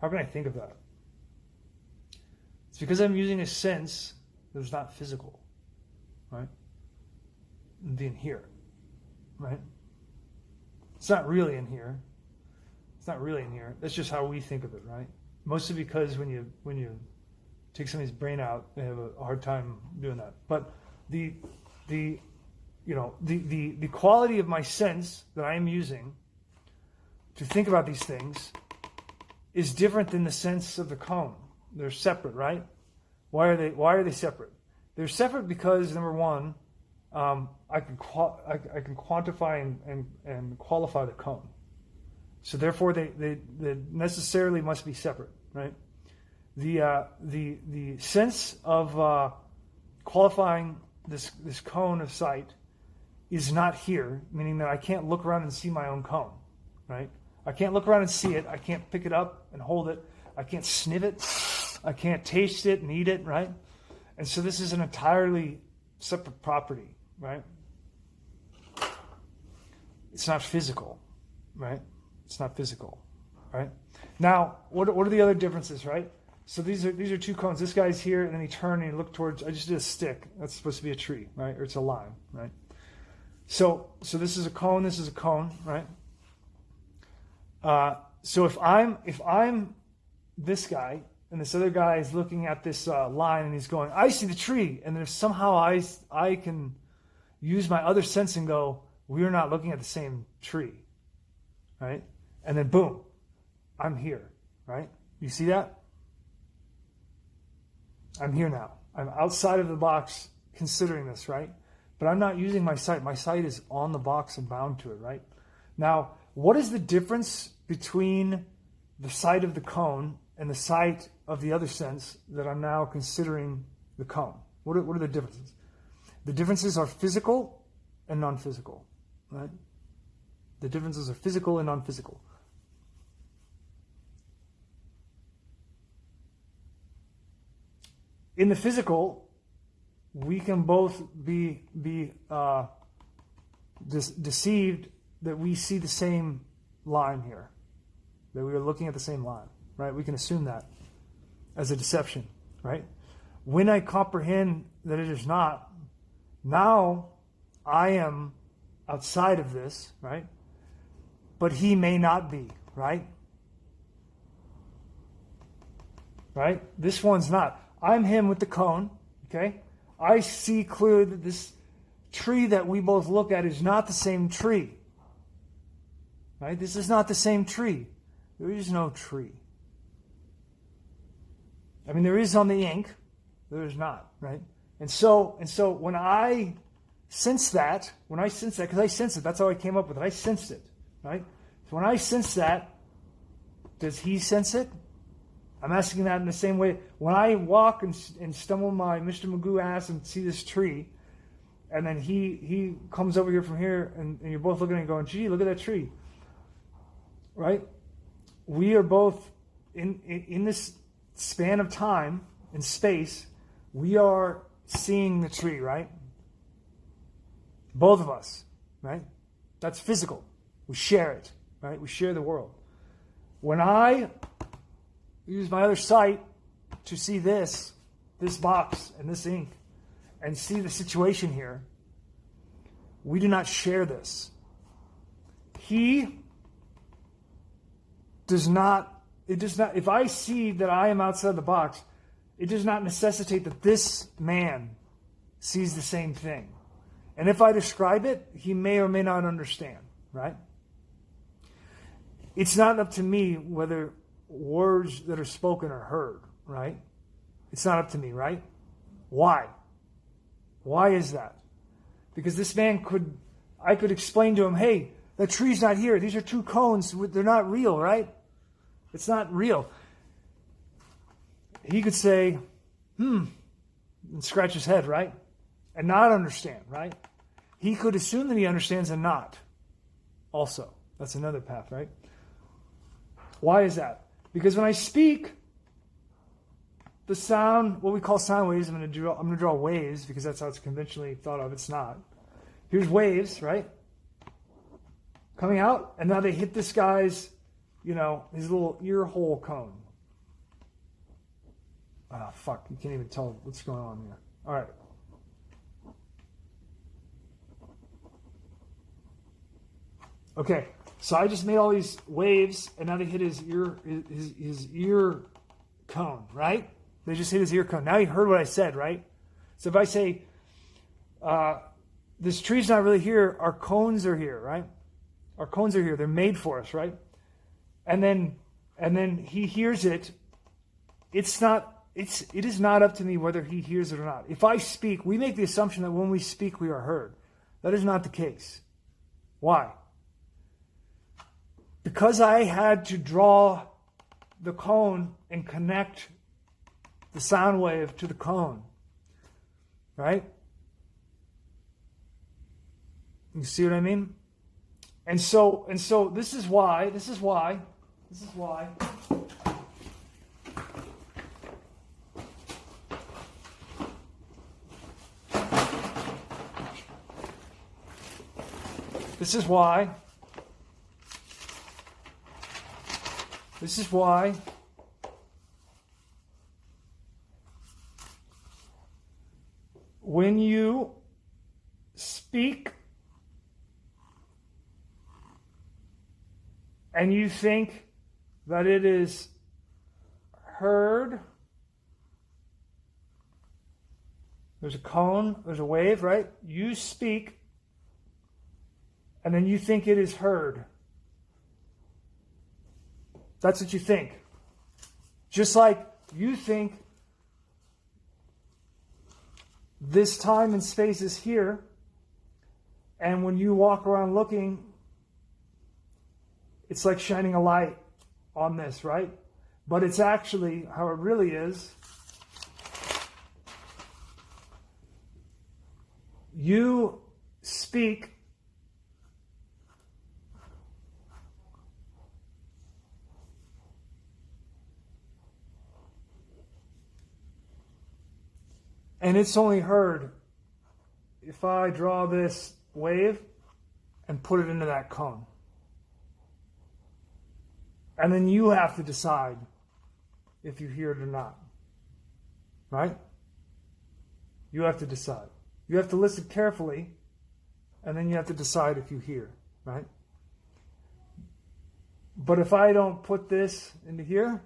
How can I think of that? It's because I'm using a sense that's not physical, right? The in here, right? It's not really in here. It's not really in here. That's just how we think of it, right? Mostly because when you take somebody's brain out, they have a hard time doing that. But the quality of my sense that I am using to think about these things is different than the sense of the cone. They're separate, right? Why are they separate? They're separate because, number one, I can quantify and qualify the cone. So therefore, they necessarily must be separate, right? The sense of qualifying this cone of sight is not here, meaning that I can't look around and see my own cone, right? I can't look around and see it. I can't pick it up and hold it. I can't sniff it. I can't taste it and eat it, right? And so this is an entirely separate property, right? It's not physical, right? It's not physical, right? Now, what are the other differences, right? So these are two cones. This guy's here, and then he turned and he looked towards. I just did a stick. That's supposed to be a tree, right? Or it's a line, right? So this is a cone. This is a cone, right? So if I'm this guy, and this other guy is looking at this line, and he's going, I see the tree, and then somehow I can use my other sense and go, we are not looking at the same tree, right? And then boom, I'm here, right? You see that? I'm here now. I'm outside of the box considering this, right? But I'm not using my sight. My sight is on the box and bound to it, right? Now, what is the difference between the sight of the cone and the sight of the other sense that I'm now considering the cone? What are the differences? The differences are physical and non-physical, right? The differences are physical and non-physical. In the physical, we can both be deceived that we see the same line here, that we are looking at the same line, right? We can assume that as a deception, right? When I comprehend that it is not, now I am outside of this, right? But he may not be, right? Right? This one's not. I'm him with the cone, okay? I see clearly that this tree that we both look at is not the same tree. Right? This is not the same tree. There is no tree. I mean, there is on the ink. There is not, right? And so when I sense that, because I sense it, that's how I came up with it. I sensed it, right? So when I sense that, does he sense it? I'm asking that in the same way. When I walk and stumble my Mr. Magoo ass and see this tree, and then he comes over here from here, and you're both looking and going, gee, look at that tree. Right? We are both, in this span of time and space, we are seeing the tree, right? Both of us, right? That's physical. We share it, right? We share the world. When I use my other sight to see this box and this ink and see the situation here, we do not share this. He does not, if I see that I am outside the box, it does not necessitate that this man sees the same thing. And if I describe it, he may or may not understand, right? It's not up to me whether words that are spoken are heard, right? It's not up to me, right? Why? Why is that? Because this man I could explain to him, hey, the tree's not here. These are two cones. They're not real, right? It's not real. He could say, and scratch his head, right? And not understand, right? He could assume that he understands and not. Also, that's another path, right? Why is that? Because when I speak, the sound, what we call sound waves, I'm going to draw waves because that's how it's conventionally thought of. It's not. Here's waves, right? Coming out, and now they hit this guy's, his little ear hole cone. Oh, fuck, you can't even tell what's going on here. All right. Okay, so I just made all these waves, and now they hit his ear cone, right? They just hit his ear cone. Now you heard what I said, right? So if I say, this tree's not really here, our cones are here, right? Our cones are here. They're made for us, right? And then he hears it. It is not up to me whether he hears it or not. If I speak, we make the assumption that when we speak, we are heard. That is not the case. Why? Because I had to draw the cone and connect the sound wave to the cone, right? You see what I mean? And so this is why. This is why when you speak and you think that it is heard, there's a cone, there's a wave, right? You speak, and then you think it is heard. That's what you think. Just like you think this time and space is here, and when you walk around looking, it's like shining a light on this, right? But it's actually how it really is. You speak and it's only heard if I draw this wave and put it into that cone. And then you have to decide if you hear it or not. Right? You have to decide. You have to listen carefully, and then you have to decide if you hear. Right? But if I don't put this into here,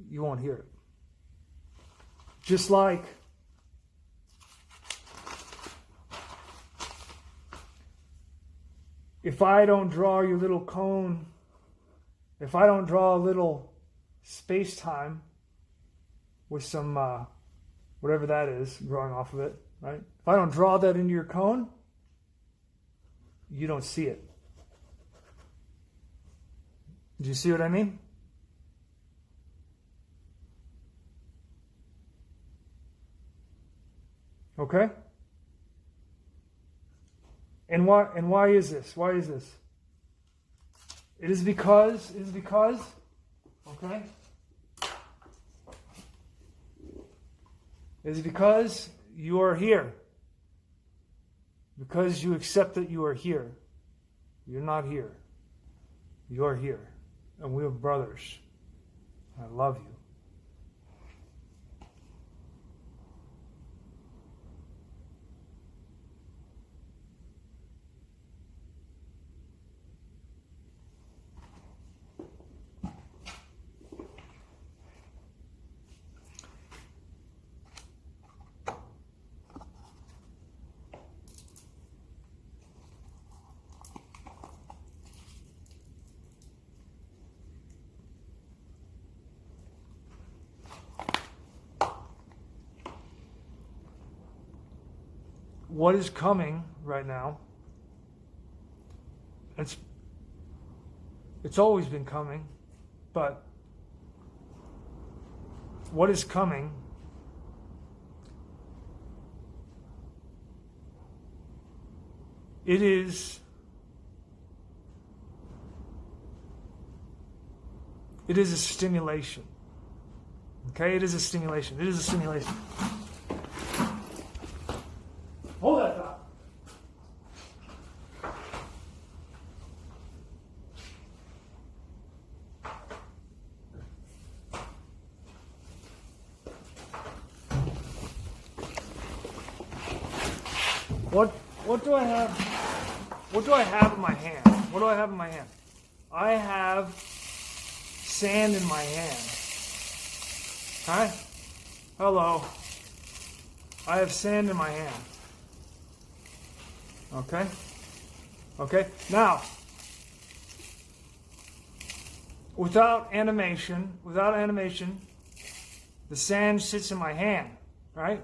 you won't hear it. Just like if I don't draw your little cone, if I don't draw a little space-time with some, whatever that is, growing off of it, right? If I don't draw that into your cone, you don't see it. Do you see what I mean? Okay? And why is this? Why is this? It is because, okay? It is because you are here. Because you accept that you are here. You're not here. You are here. And we are brothers. I love you. What is coming right now, it's always been coming, but what is coming it is It is a stimulation. Okay, it is a stimulation. It is a stimulation. Hold that thought. What do I have? What do I have in my hand? What do I have in my hand? I have sand in my hand. Hi? Hello. I have sand in my hand. Okay? Okay? Now, without animation, the sand sits in my hand, right?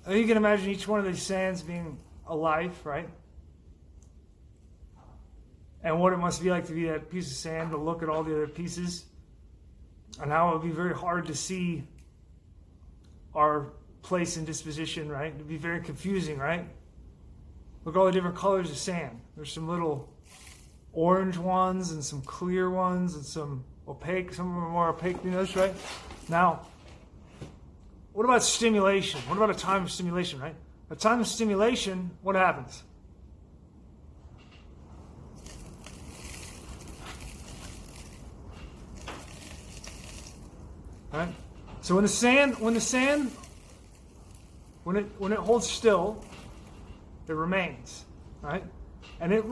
You can imagine each one of these sands being a life, right? And what it must be like to be that piece of sand, to look at all the other pieces, and how it would be very hard to see our place and disposition, right? It would be very confusing, right? Look at all the different colors of sand. There's some little orange ones and some clear ones and some opaque. Some of them are more opaque than others, right? Now, what about stimulation? What about a time of stimulation, right? A time of stimulation, what happens? Right? So when it holds still, it remains, right? And it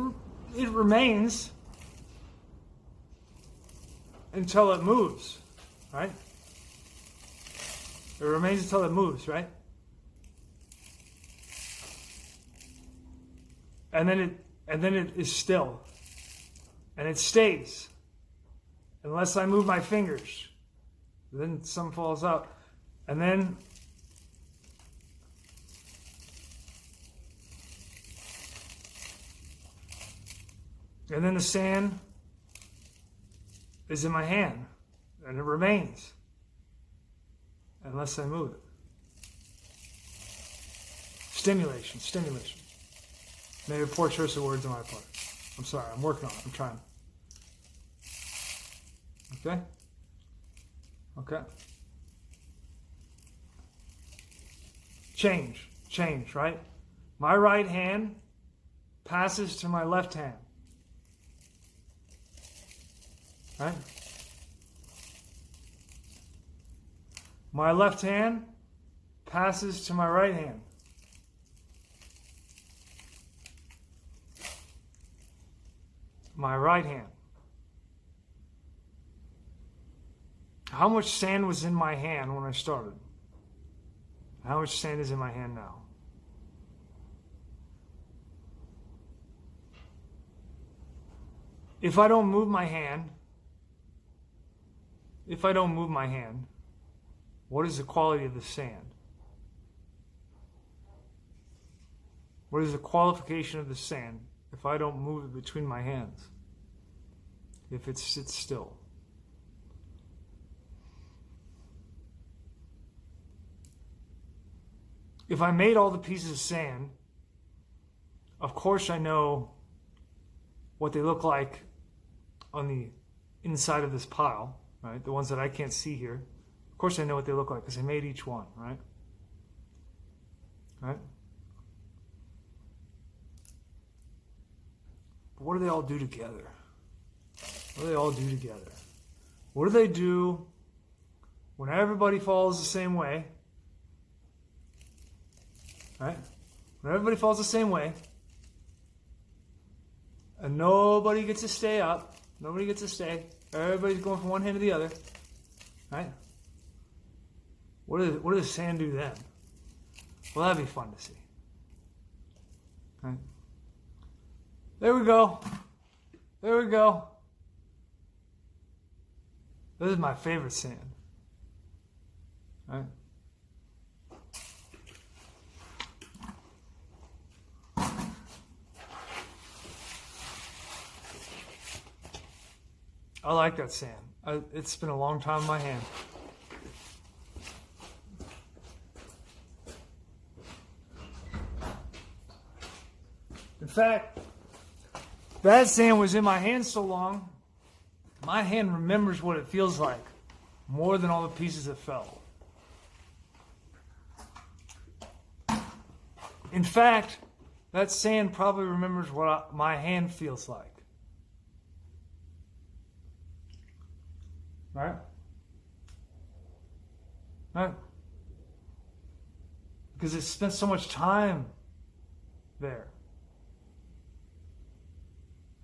remains until it moves, right? It remains until it moves, right? And then it is still. And it stays. Unless I move my fingers. Then some falls out. And then the sand is in my hand. And it remains. Unless I move it. Stimulation. Maybe a poor choice of words on my part. I'm sorry, I'm working on it. I'm trying. Okay? Change, right? My right hand passes to my left hand. Right? My left hand passes to my right hand. My right hand. How much sand was in my hand when I started? How much sand is in my hand now? If I don't move my hand, what is the quality of the sand? What is the qualification of the sand if I don't move it between my hands? If it sits still? If I made all the pieces of sand, of course I know what they look like on the inside of this pile, right? The ones that I can't see here. Of course I know what they look like because I made each one, right? Right? But what do they all do together? What do they all do together? What do they do when everybody falls the same way? Right? When everybody falls the same way, and nobody gets to stay up, nobody gets to stay, everybody's going from one hand to the other, right? What does sand do then? Well, that'd be fun to see. Right? There we go. This is my favorite sand. Right? I like that sand. It's been a long time in my hand. In fact, That sand was in my hand so long, my hand remembers what it feels like more than all the pieces that fell. In fact, that sand probably remembers what my hand feels like. Right? Right? Because it spent so much time there.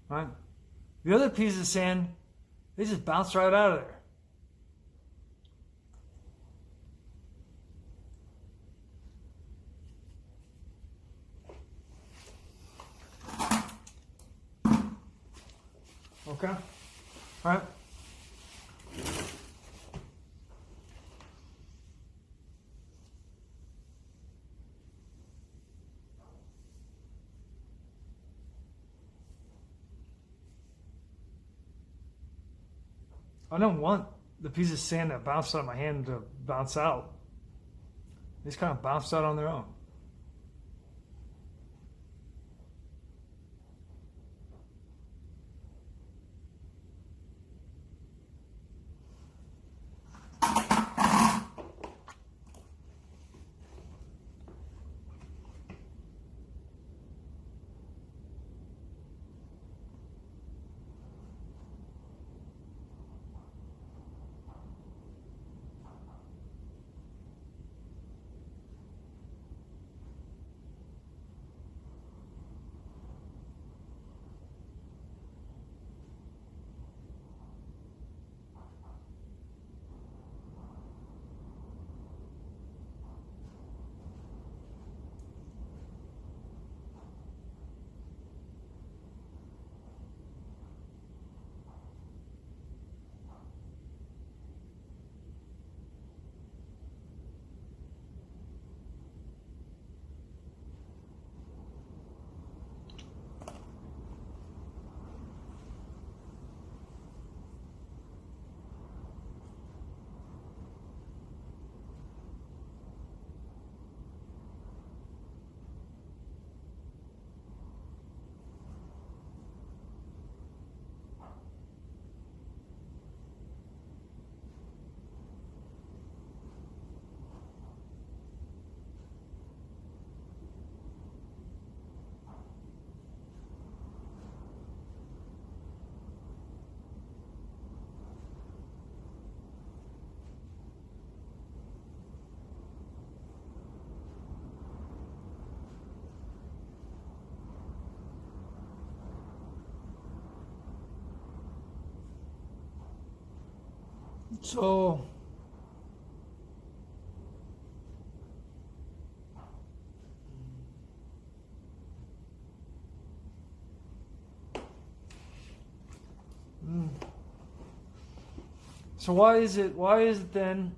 Right? The other pieces of sand, they just bounce right out of there. Okay? All right? I don't want the piece of sand that bounced out of my hand to bounce out. They just kind of bounced out on their own. So, why is it then,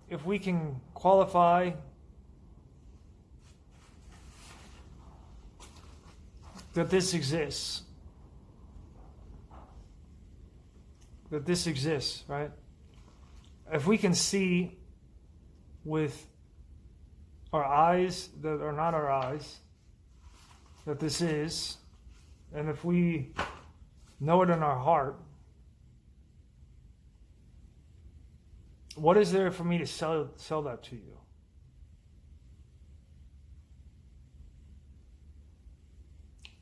if we can qualify that this exists, right? If we can see with our eyes that are not our eyes that this is, and if we know it in our heart, what is there for me to sell that to you?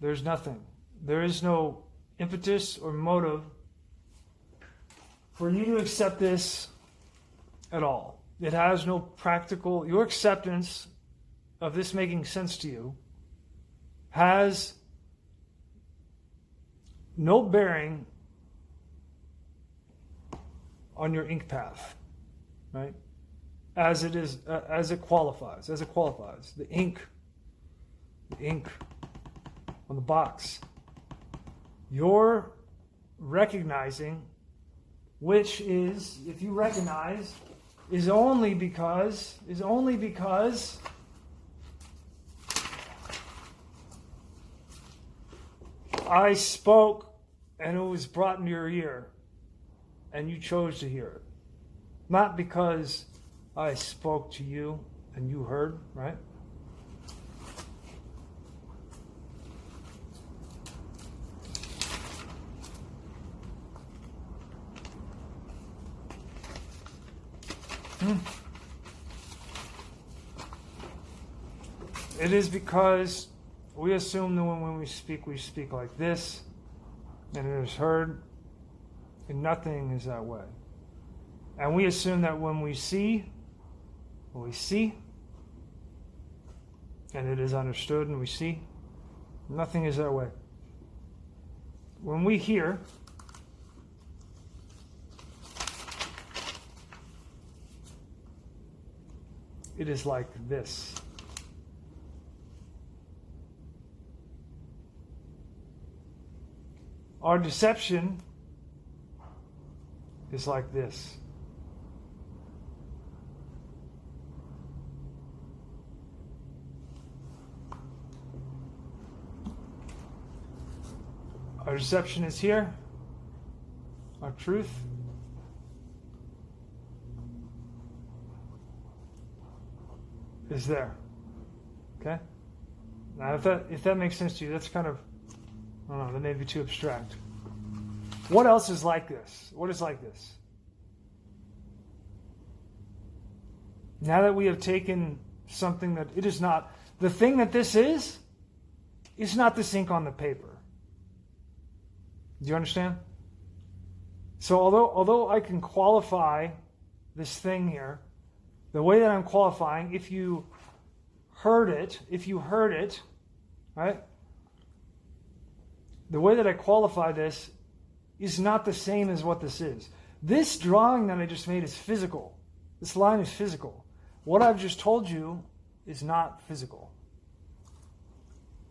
There's nothing. There is no impetus or motive for you to accept this at all. It has no practical, your acceptance of this making sense to you has no bearing on your ink path, right? As it qualifies. The ink on the box. You're recognizing, which is, if you recognize, is only because I spoke and it was brought into your ear and you chose to hear it. Not because I spoke to you and you heard, right? It is because we assume that when we speak like this, and it is heard, and nothing is that way. And we assume that when we see, and it is understood and we see, nothing is that way. When we hear, it is like this. Our deception is like this. Our deception is here. Our truth is there. Okay? Now, if that makes sense to you, that's kind of, I don't know, that may be too abstract. What else is like this? What is like this? Now that we have taken something that it is not, the thing that this is not this ink on the paper. Do you understand? So although I can qualify this thing here, the way that I'm qualifying, if you heard it, right? The way that I qualify this is not the same as what this is. This drawing that I just made is physical. This line is physical. What I've just told you is not physical.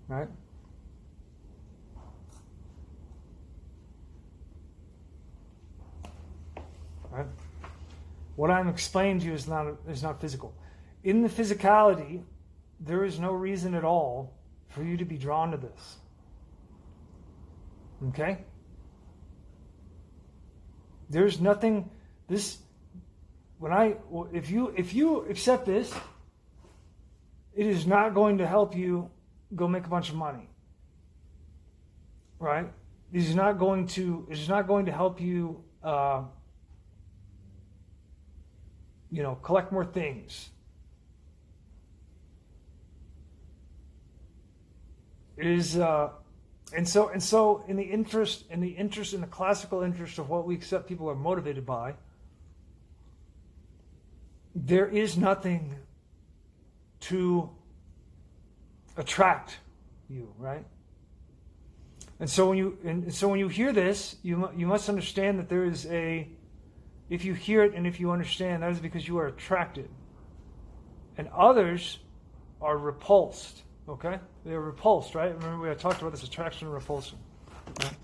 Right? Right? What I'm explaining to you is not physical. In the physicality, there is no reason at all for you to be drawn to this. Okay? There's nothing. If you accept this, it is not going to help you go make a bunch of money. Right? It is not going to help you collect more things. It is and so in the classical interest of what we accept people are motivated by, there is nothing to attract you, right? And so when you hear this, you must understand that there is if you hear it and if you understand, that is because you are attracted. And others are repulsed. Okay? They are repulsed, right? Remember we had talked about this attraction and repulsion. Right?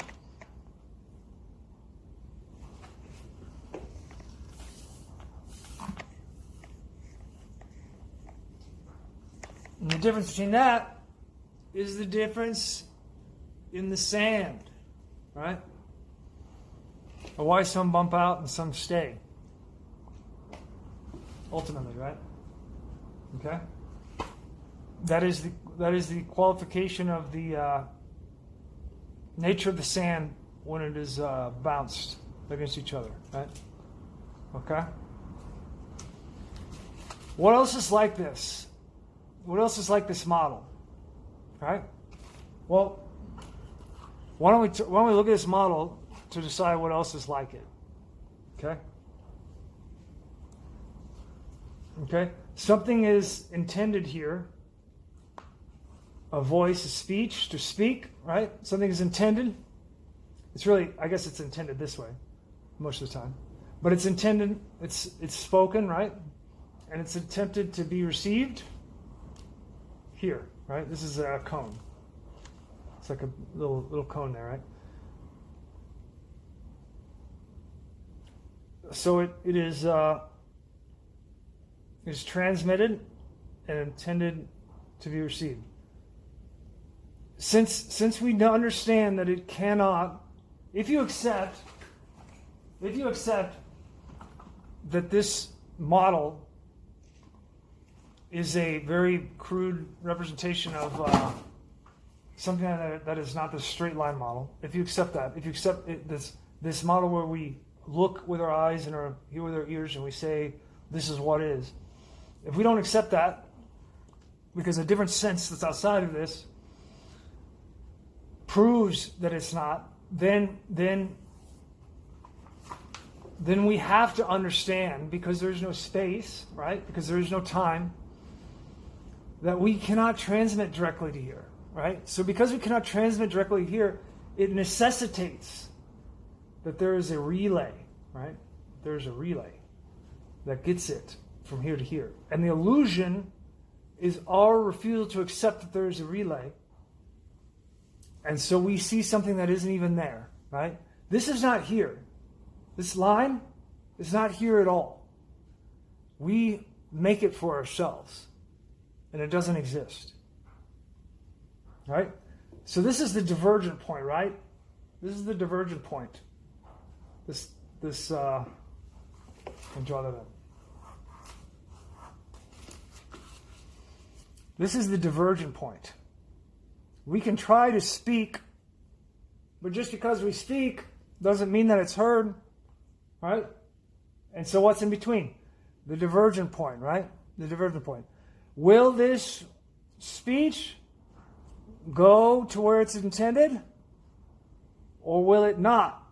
And the difference between that is the difference in the sand, right? Or why some bump out and some stay. Ultimately, right? Okay? That is the qualification of the nature of the sand when it is bounced against each other, right? Okay? What else is like this? What else is like this model? Right? Well, why don't we look at this model to decide what else is like it? Okay? Okay? Something is intended here. A voice, a speech, to speak, right? Something is intended. It's really, I guess it's intended this way most of the time. But it's intended, it's spoken, right? And it's attempted to be received here, right? This is a cone. It's like a little cone there, right? So it is transmitted and intended to be received. Since we understand that it cannot, if you accept that this model is a very crude representation of something that is not the straight line model, if you accept that, if you accept this model where we look with our eyes and hear with our ears and we say, this is what is. If we don't accept that, because a different sense that's outside of this proves that it's not, then we have to understand, because there's no space, right? Because there's no time, that we cannot transmit directly to here, right? So because we cannot transmit directly here, it necessitates that there is a relay, right? There's a relay that gets it from here to here. And the illusion is our refusal to accept that there is a relay. And so we see something that isn't even there, right? This is not here. This line is not here at all. We make it for ourselves. And it doesn't exist. Right? So this is the divergent point, right? This is the divergent point. I'll draw that up. This is the divergent point. We can try to speak, but just because we speak doesn't mean that it's heard, right? And so what's in between? The divergent point, right? The divergent point. Will this speech go to where it's intended, or will it not?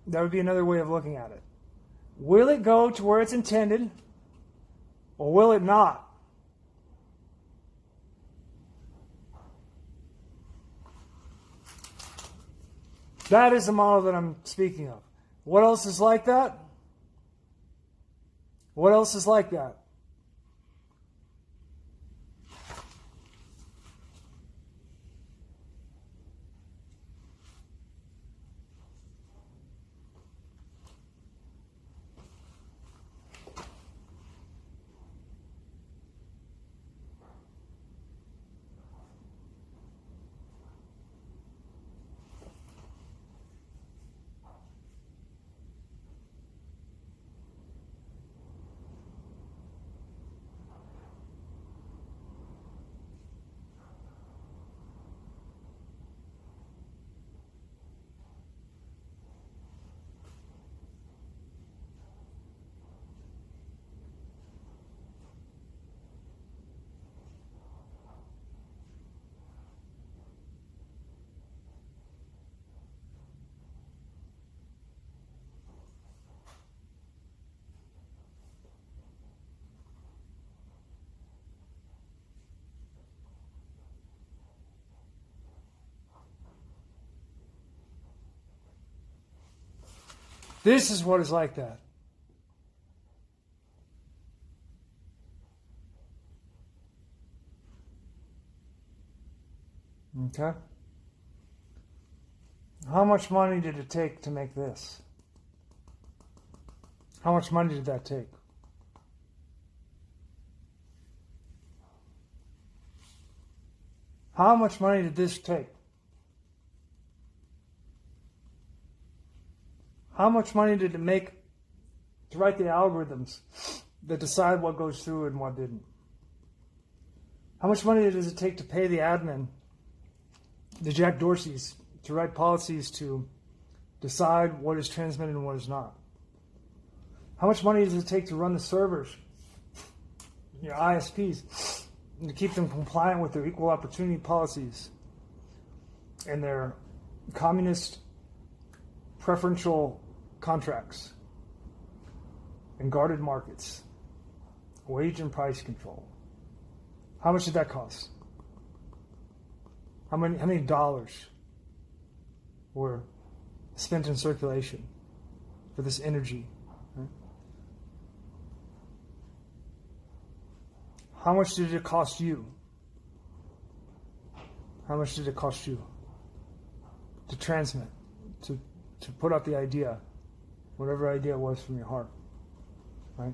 That would be another way of looking at it. Will it go to where it's intended, or will it not? That is the model that I'm speaking of. What else is like that? What else is like that? This is what is like that. Okay? How much money did it take to make this? How much money did that take? How much money did this take? How much money did it make to write the algorithms that decide what goes through and what didn't? How much money does it take to pay the admin, the Jack Dorseys, to write policies to decide what is transmitted and what is not? How much money does it take to run the servers, your ISPs, and to keep them compliant with their equal opportunity policies and their communist preferential contracts and guarded markets, wage and price control? How much did that cost? How many dollars were spent in circulation for this energy? Right? How much did it cost you? How much did it cost you to transmit, to put out the idea, whatever idea it was from your heart, right?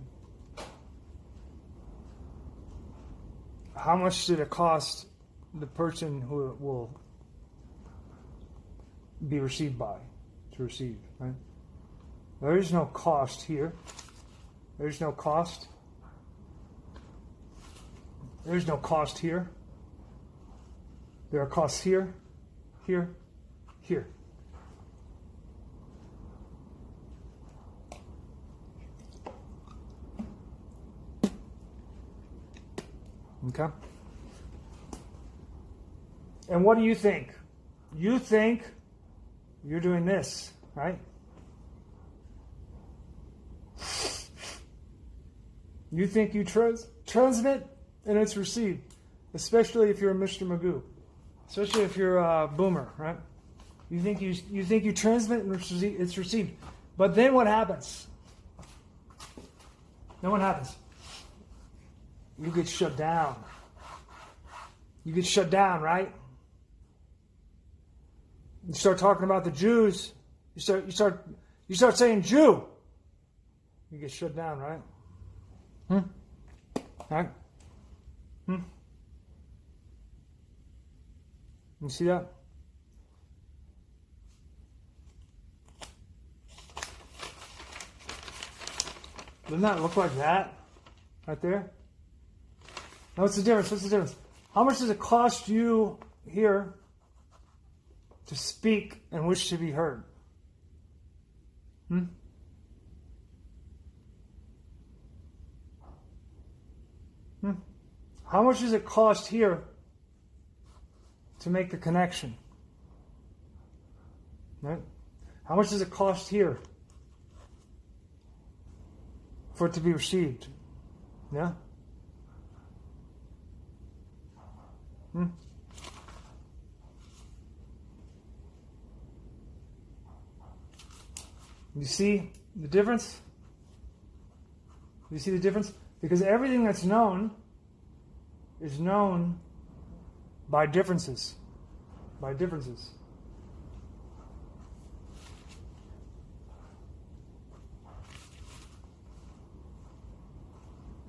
How much did it cost the person who it will be received by, to receive, right? There is no cost here. There's no cost. There's no cost here. There are costs here, here, here. Okay? And what do you think? You think you're doing this, right? You think you transmit and it's received, especially if you're a Mr. Magoo, especially if you're a boomer, right? You think you transmit and it's received. But then what happens? Then what happens? You get shut down. You get shut down, right? You start talking about the Jews. You start saying Jew. You get shut down, right? Right? You see that? Doesn't that look like that? Right there? Now what's the difference? What's the difference? How much does it cost you here to speak and wish to be heard? How much does it cost here to make the connection? Right? How much does it cost here for it to be received? Yeah? You see the difference? You see the difference? Because everything that's known is known by differences. By differences.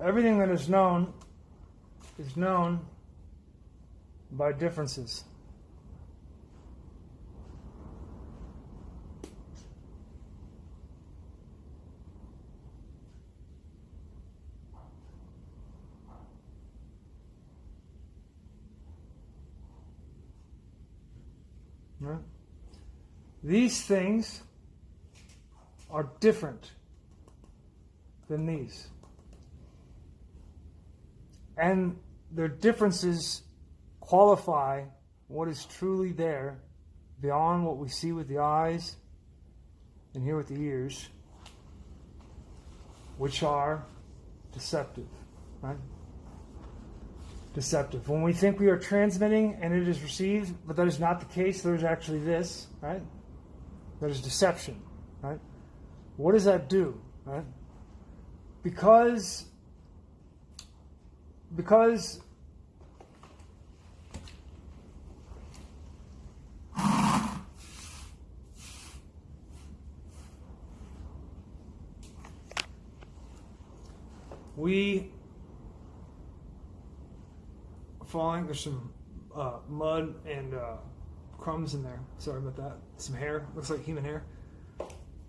Everything that is known by differences. Right? These things are different than these. And their differences qualify what is truly there beyond what we see with the eyes and hear with the ears, which are deceptive, right? Deceptive. When we think we are transmitting and it is received, but that is not the case, there's actually this, right? That is deception, right? What does that do, right? Because we falling. There's some mud and crumbs in there. Sorry about that. Some hair. Looks like human hair.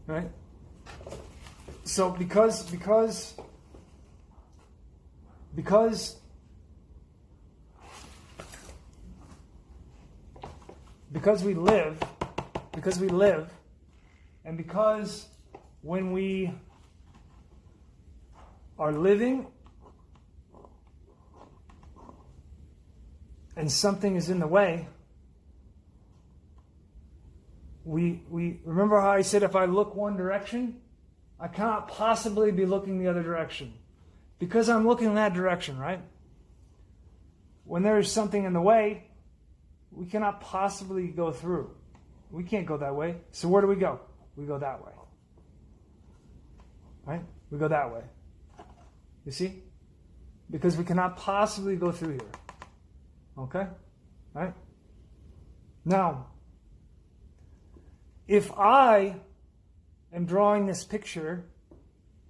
Right? So because we live, and because when we are living and something is in the way, we remember how I said if I look one direction, I cannot possibly be looking the other direction. Because I'm looking in that direction, right? When there is something in the way, we cannot possibly go through. We can't go that way. So where do we go? We go that way. Right? We go that way. You see? Because we cannot possibly go through here. Okay? Right? Now, if I am drawing this picture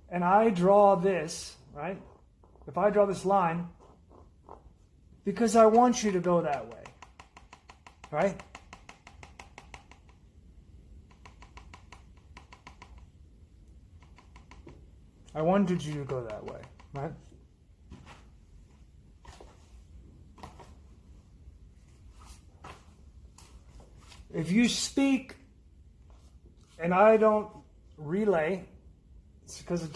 and I draw this, right? If I draw this line, because I want you to go that way, right? I wanted you to go that way, right? If you speak and I don't relay, it's because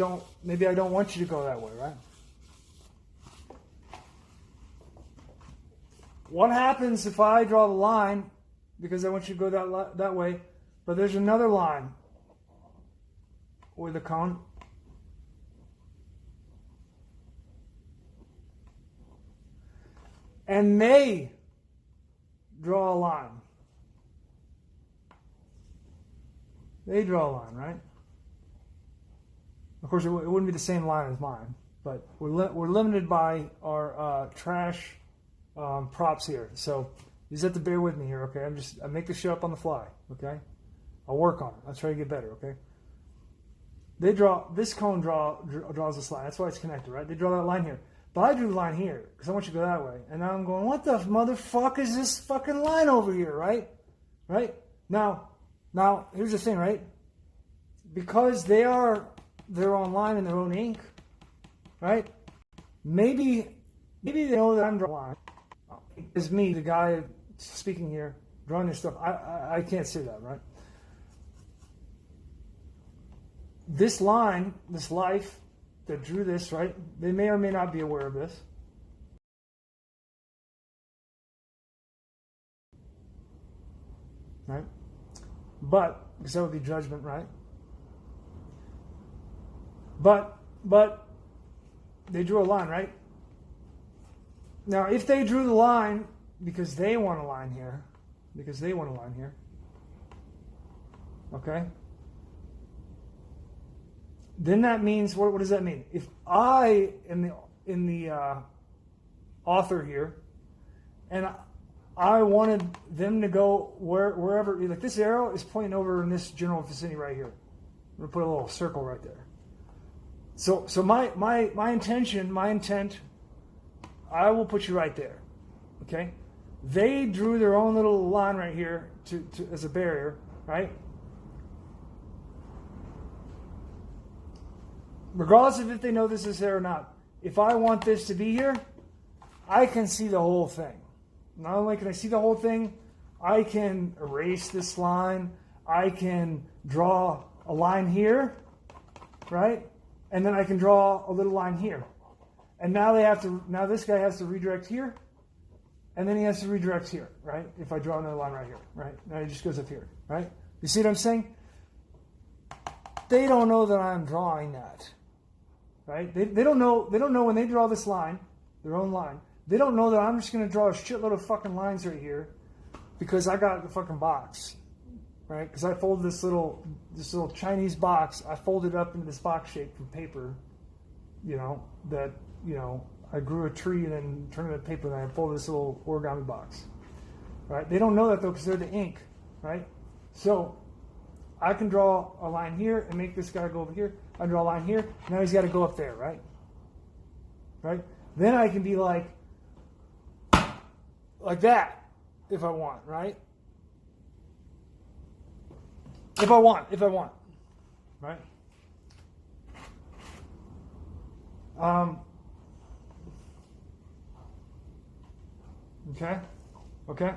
maybe I don't want you to go that way, right? what happens if I draw the line, because I want you to go that way, but there's another line with a cone. And they draw a line. They draw a line, right? Of course, it wouldn't be the same line as mine, but we're limited by our trash props here. So you just have to bear with me here, okay? I make this shit up on the fly, okay? I'll work on it. I'll try to get better, okay? This cone draws this line. That's why it's connected, right? They draw that line here. But I drew the line here because I want you to go that way. And now I'm going, what the motherfucker is this fucking line over here, right? Right? Now, here's the thing, right? Because they are their own line in their own ink, right? Maybe they know that I'm drawing a line. It's me, the guy speaking here, drawing this stuff. I can't say that, right? This line, this life that drew this, right? They may or may not be aware of this. Right? But, because that would be judgment, right? But they drew a line, right? Now, if they drew the line because they want a line here, okay? Then that means, what does that mean? If I am in the author here, and I wanted them to go wherever, like this arrow is pointing over in this general vicinity right here. I'm going to put a little circle right there. So my intent, I will put you right there, okay? They drew their own little line right here to as a barrier, right? Regardless of if they know this is there or not, if I want this to be here, I can see the whole thing. Not only can I see the whole thing, I can erase this line, I can draw a line here, right? And then I can draw a little line here. And now this guy has to redirect here, and then he has to redirect here, right? If I draw another line right here, right? Now he just goes up here, right? You see what I'm saying? They don't know that I'm drawing that, right? They don't know when they draw this line, their own line, they don't know that I'm just going to draw a shitload of fucking lines right here because I got the fucking box, right? Because I folded this little Chinese box, I folded it up into this box shape from paper, I grew a tree and then turned it into paper and I folded this little origami box, right? They don't know that though because they're the ink, right? So I can draw a line here and make this guy go over here. I draw a line here. Now he's got to go up there, right? Right? Then I can be like that if I want, right? If I want, right? Okay.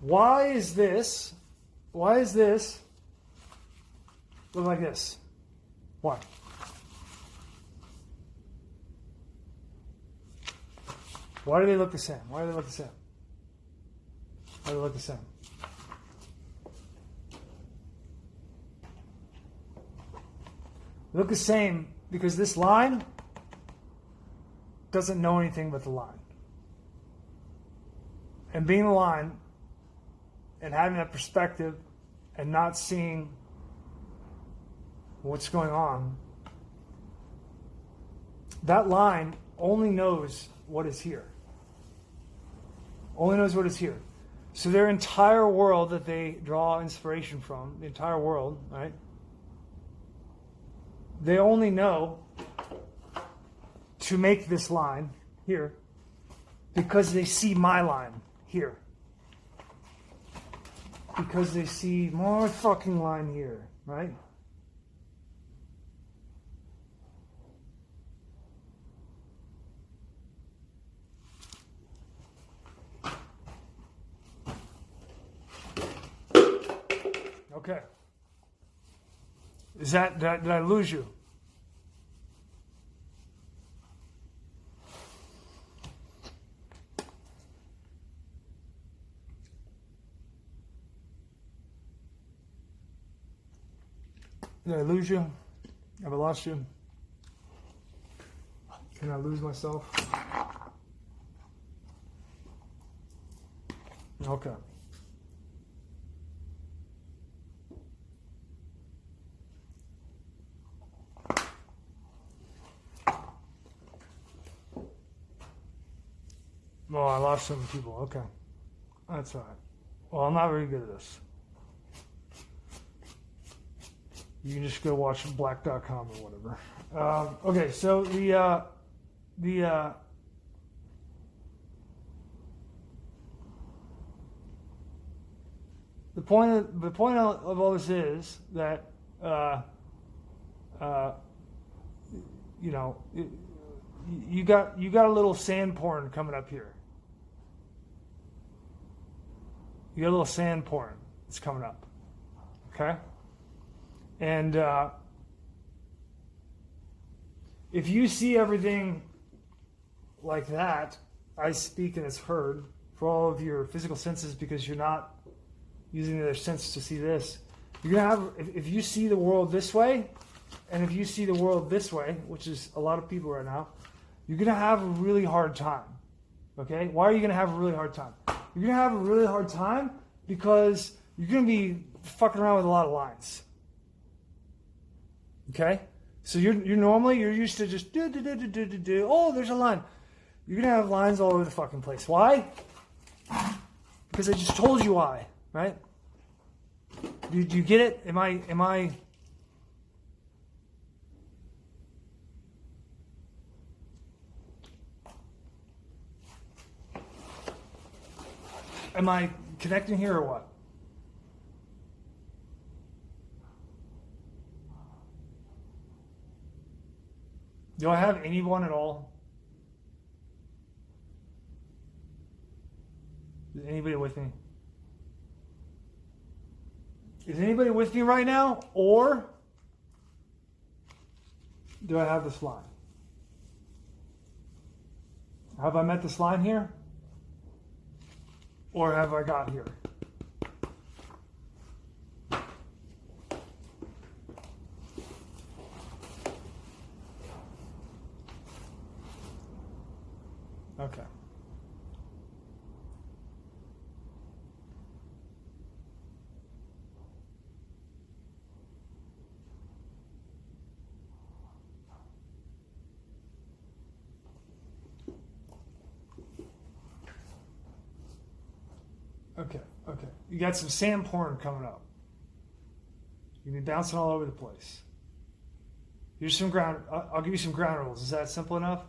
Why is this look like this? Why? Why do they look the same? They look the same because this line doesn't know anything but the line. And being a line and having that perspective and not seeing what's going on, that line only knows what is here. So their entire world that they draw inspiration from, the entire world, right? They only know to make this line here because they see my line here. Because they see more fucking line here, right? Okay. Did I lose you? Did I lose you? Have I lost you? Can I lose myself? Okay. Oh, I lost some people. Okay. That's all right. Well, I'm not very good at this. You can just go watch black.com or whatever. Okay, so the point of all this is that you know, you got a little sand porn coming up here. You got a little sand porn that's coming up. Okay? And if you see everything like that, I speak and it's heard for all of your physical senses because you're not using the other senses to see this. You're gonna have, if you see the world this way, and if you see the world this way, which is a lot of people right now, you're gonna have a really hard time. Okay? Why are you gonna have a really hard time? You're gonna have a really hard time because you're gonna be fucking around with a lot of lines. Okay, so you're used to just do. Oh, there's a line. You're gonna have lines all over the fucking place. Why? Because I just told you why, right? Do you get it? Am I? Am I connecting here or what? Do I have anyone at all? Is anybody with me? Is anybody with me right now? Or do I have this line? Have I met this line here? Or have I got here? Okay. Okay. You got some sand porn coming up. You're gonna be bouncing all over the place. Here's some ground. I'll give you some ground rules. Is that simple enough?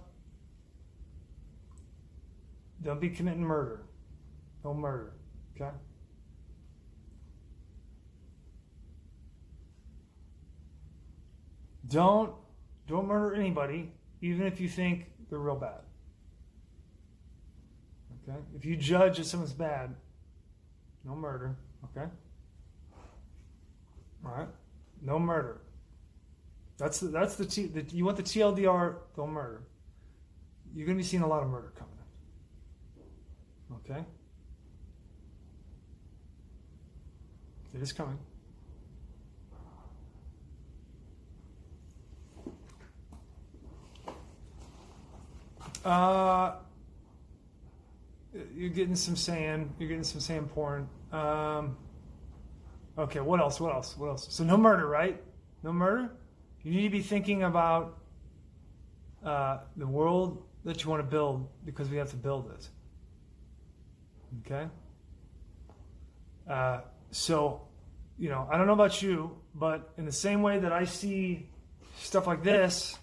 Don't be committing murder. No murder. Okay? Don't murder anybody, even if you think they're real bad. Okay? If you judge that someone's bad, no murder. Okay? All right? No murder. You want the TLDR, don't murder. You're going to be seeing a lot of murder coming up. Okay? It is coming. You're getting some sand. You're getting some sand porn. Okay, what else? So no murder, right? No murder? You need to be thinking about the world that you want to build because we have to build it. Okay? So, I don't know about you, but in the same way that I see stuff like this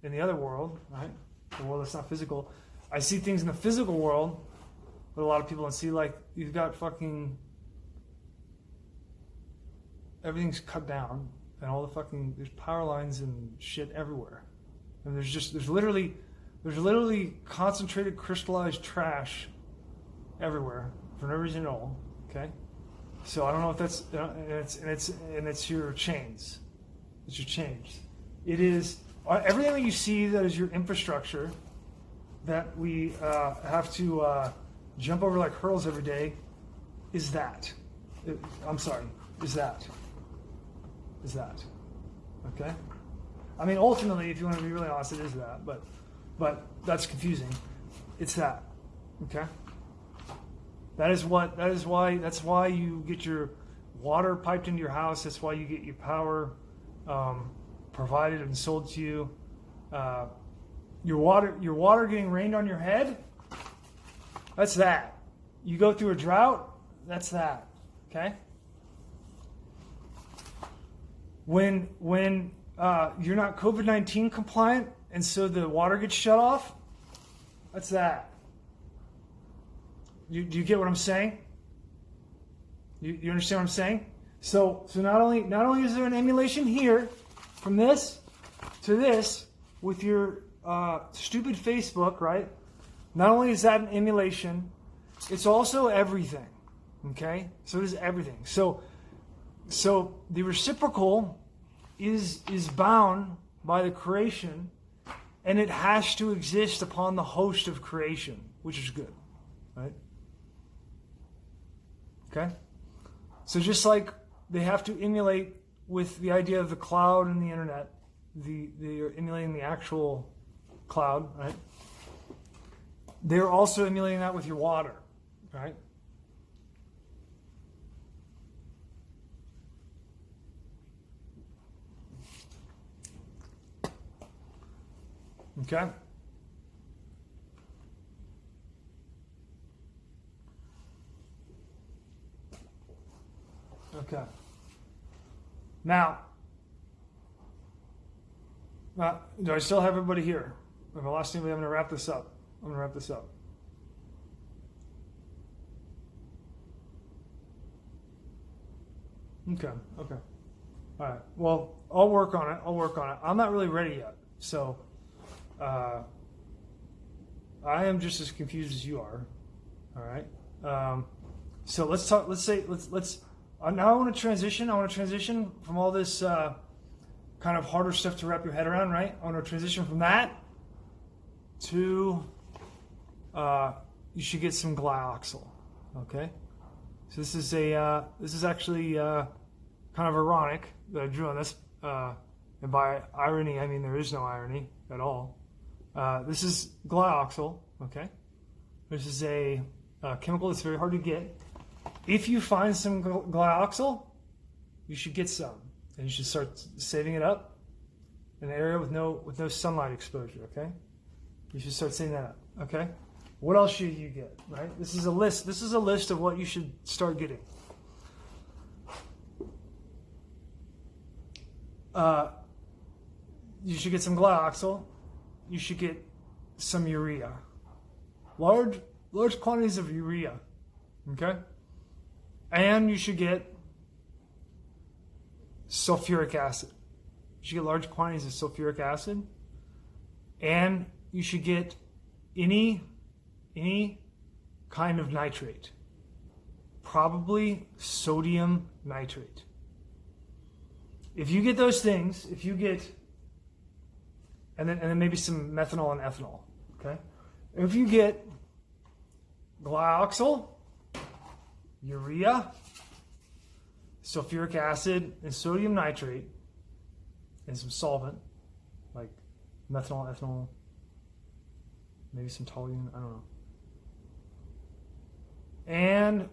in the other world, right? The world that's not physical, I see things in the physical world that a lot of people don't see. Like, you've got fucking... everything's cut down, and all the fucking... there's power lines and shit everywhere. And there's literally concentrated, crystallized trash everywhere for no reason at all. Okay? So I don't know if that's... and it's your chains. It's your chains. It is... everything that you see that is your infrastructure that we have to jump over like hurdles every day is that. Is that. Okay? I mean, ultimately, if you want to be really honest, it is that, but that's confusing. It's that. Okay? That's why you get your water piped into your house. That's why you get your power provided and sold to you. Your water getting rained on your head. That's that. You go through a drought. That's that. Okay. When you're not COVID-19 compliant and so the water gets shut off. That's that. Do you get what I'm saying? You understand what I'm saying? So not only is there an emulation here, from this to this, with your stupid Facebook, right? Not only is that an emulation, it's also everything. Okay? So it is everything. So the reciprocal is bound by the creation, and it has to exist upon the host of creation, which is good. Right? Okay? So just like they have to emulate with the idea of the cloud and the internet, they're emulating the actual cloud, right? They're also emulating that with your water, right? Okay? Okay. Now, do I still have everybody here? If I lost anybody, I'm going to wrap this up. Okay. All right. Well, I'll work on it. I'm not really ready yet. So, I am just as confused as you are. All right. So let's talk. Let's. Now I want to transition. From all this kind of harder stuff to wrap your head around, right? I want to transition from that to you should get some glyoxal. Okay. So this is actually kind of ironic that I drew on this, and by irony I mean there is no irony at all. This is glyoxal. Okay. This is a chemical that's very hard to get. If you find some glyoxal, you should get some, and you should start saving it up in an area with no sunlight exposure. Okay, you should start saving that up. Okay, what else should you get? Right, this is a list. This is a list of what you should start getting. You should get some glyoxal. You should get some urea. Large quantities of urea. Okay. And you should get sulfuric acid. You should get large quantities of sulfuric acid. And you should get any kind of nitrate. Probably sodium nitrate. If you get those things, and then maybe some methanol and ethanol. Okay? If you get glyoxal, urea, sulfuric acid, and sodium nitrate, and some solvent, like methanol, ethanol, maybe some toluene, I don't know. And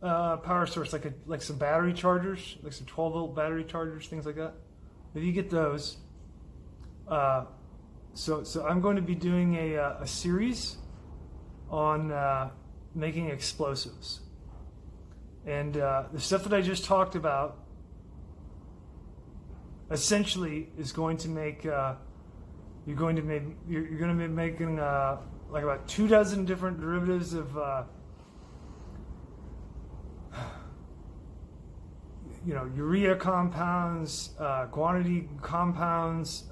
power source, like some battery chargers, like some 12-volt battery chargers, things like that. If you get those, so I'm going to be doing a series on making explosives. And the stuff that I just talked about essentially is going to make you're going to be making like about 24 different derivatives of urea compounds, guanidine compounds.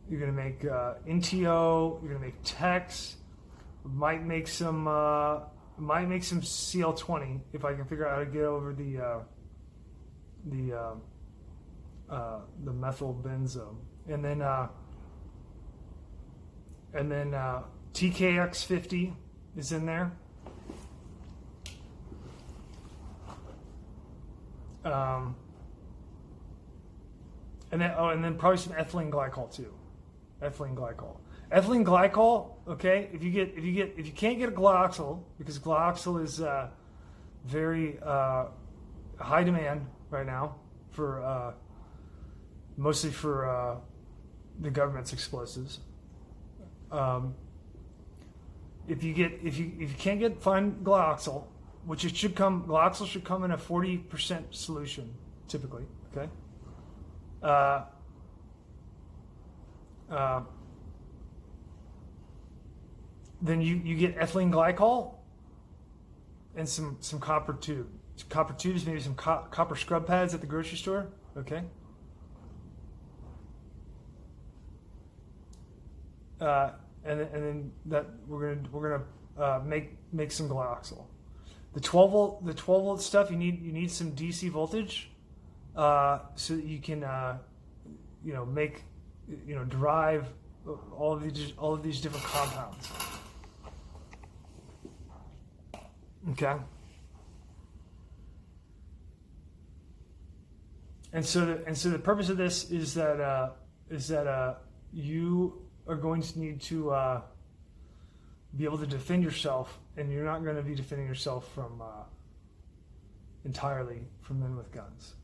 You're going to make NTO. You're going to make TEX. Might make some CL20 if I can figure out how to get over the methyl benzo, and then TKX50 is in there. And then probably some ethylene glycol too. Ethylene glycol. Ethylene glycol. Okay, if you can't get a glyoxal, because glyoxal is very high demand right now for mostly for the government's explosives. If you can't find glyoxal, which glyoxal should come in a 40% solution typically. Okay. Then you get ethylene glycol and some copper tube. Copper tubes, maybe some copper scrub pads at the grocery store. Okay. And then that we're gonna make some glyoxal. The 12 volt stuff, you need some DC voltage, so that you can derive all of these different compounds. Okay. And so the purpose of this is that you are going to need to be able to defend yourself, and you're not going to be defending yourself from entirely from men with guns.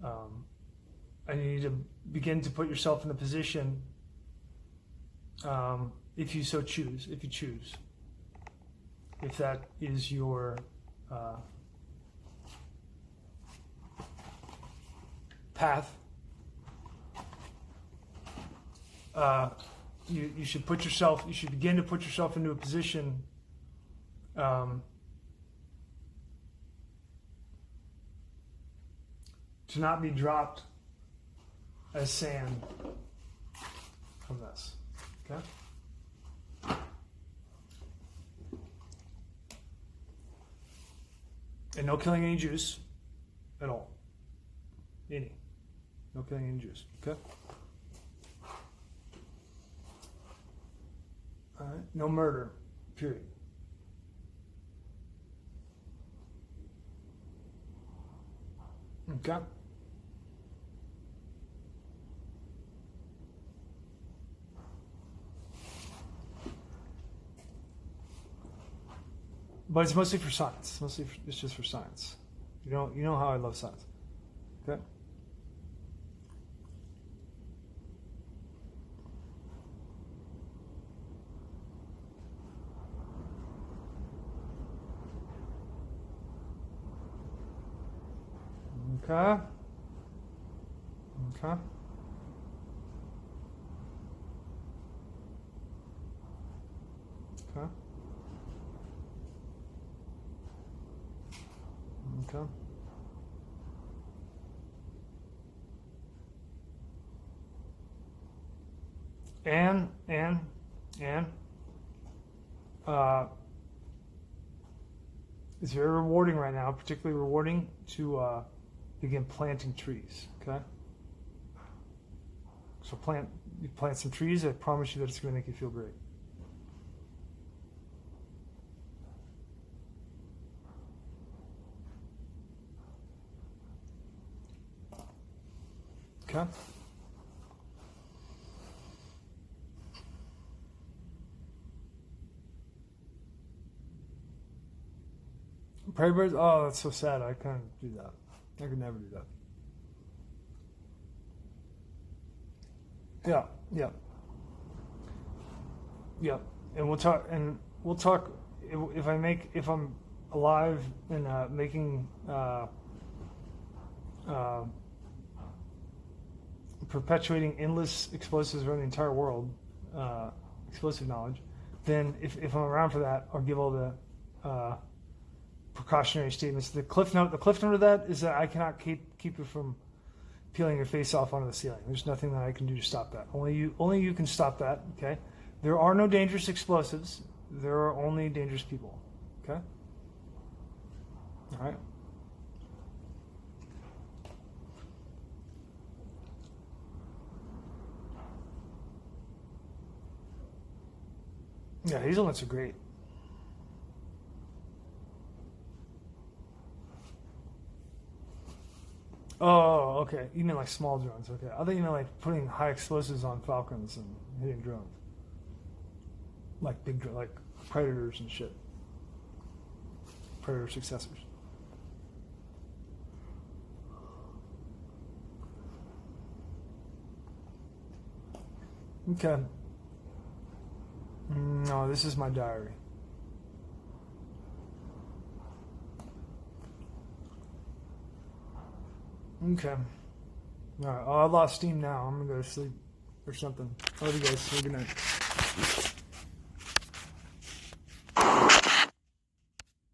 And you need to begin to put yourself in a position, if you so choose, if that is your path. You should begin to put yourself into a position to not be dropped as sand from this. Okay? And no killing any Jews at all. No killing any Jews. Okay? All right. No murder. Period. Okay? But it's mostly for science. It's just for science. You know how I love science. Okay? Okay. Okay. Okay. Okay. And it's very rewarding right now, particularly rewarding to begin planting trees. Okay. So you plant some trees. I promise you that it's going to make you feel great. Okay. Prairie birds? Oh, that's so sad. I can't do that. I could never do that. Yeah. And we'll talk. If I'm alive and making perpetuating endless explosives around the entire world, explosive knowledge, then if I'm around for that, I'll give all the precautionary statements. The cliff note of that is that I cannot keep you from peeling your face off onto the ceiling. There's nothing that I can do to stop that. Only you can stop that. Okay. There are no dangerous explosives. There are only dangerous people. Okay. All right. Yeah, hazelnuts are great. Oh, okay. You mean like small drones? Okay. I thought you meant like putting high explosives on Falcons and hitting drones, like like Predators and shit. Predator successors. Okay. No, this is my diary. Okay. All right. Oh, I lost steam now. I'm gonna go to sleep or something. I love you guys. Have a good night.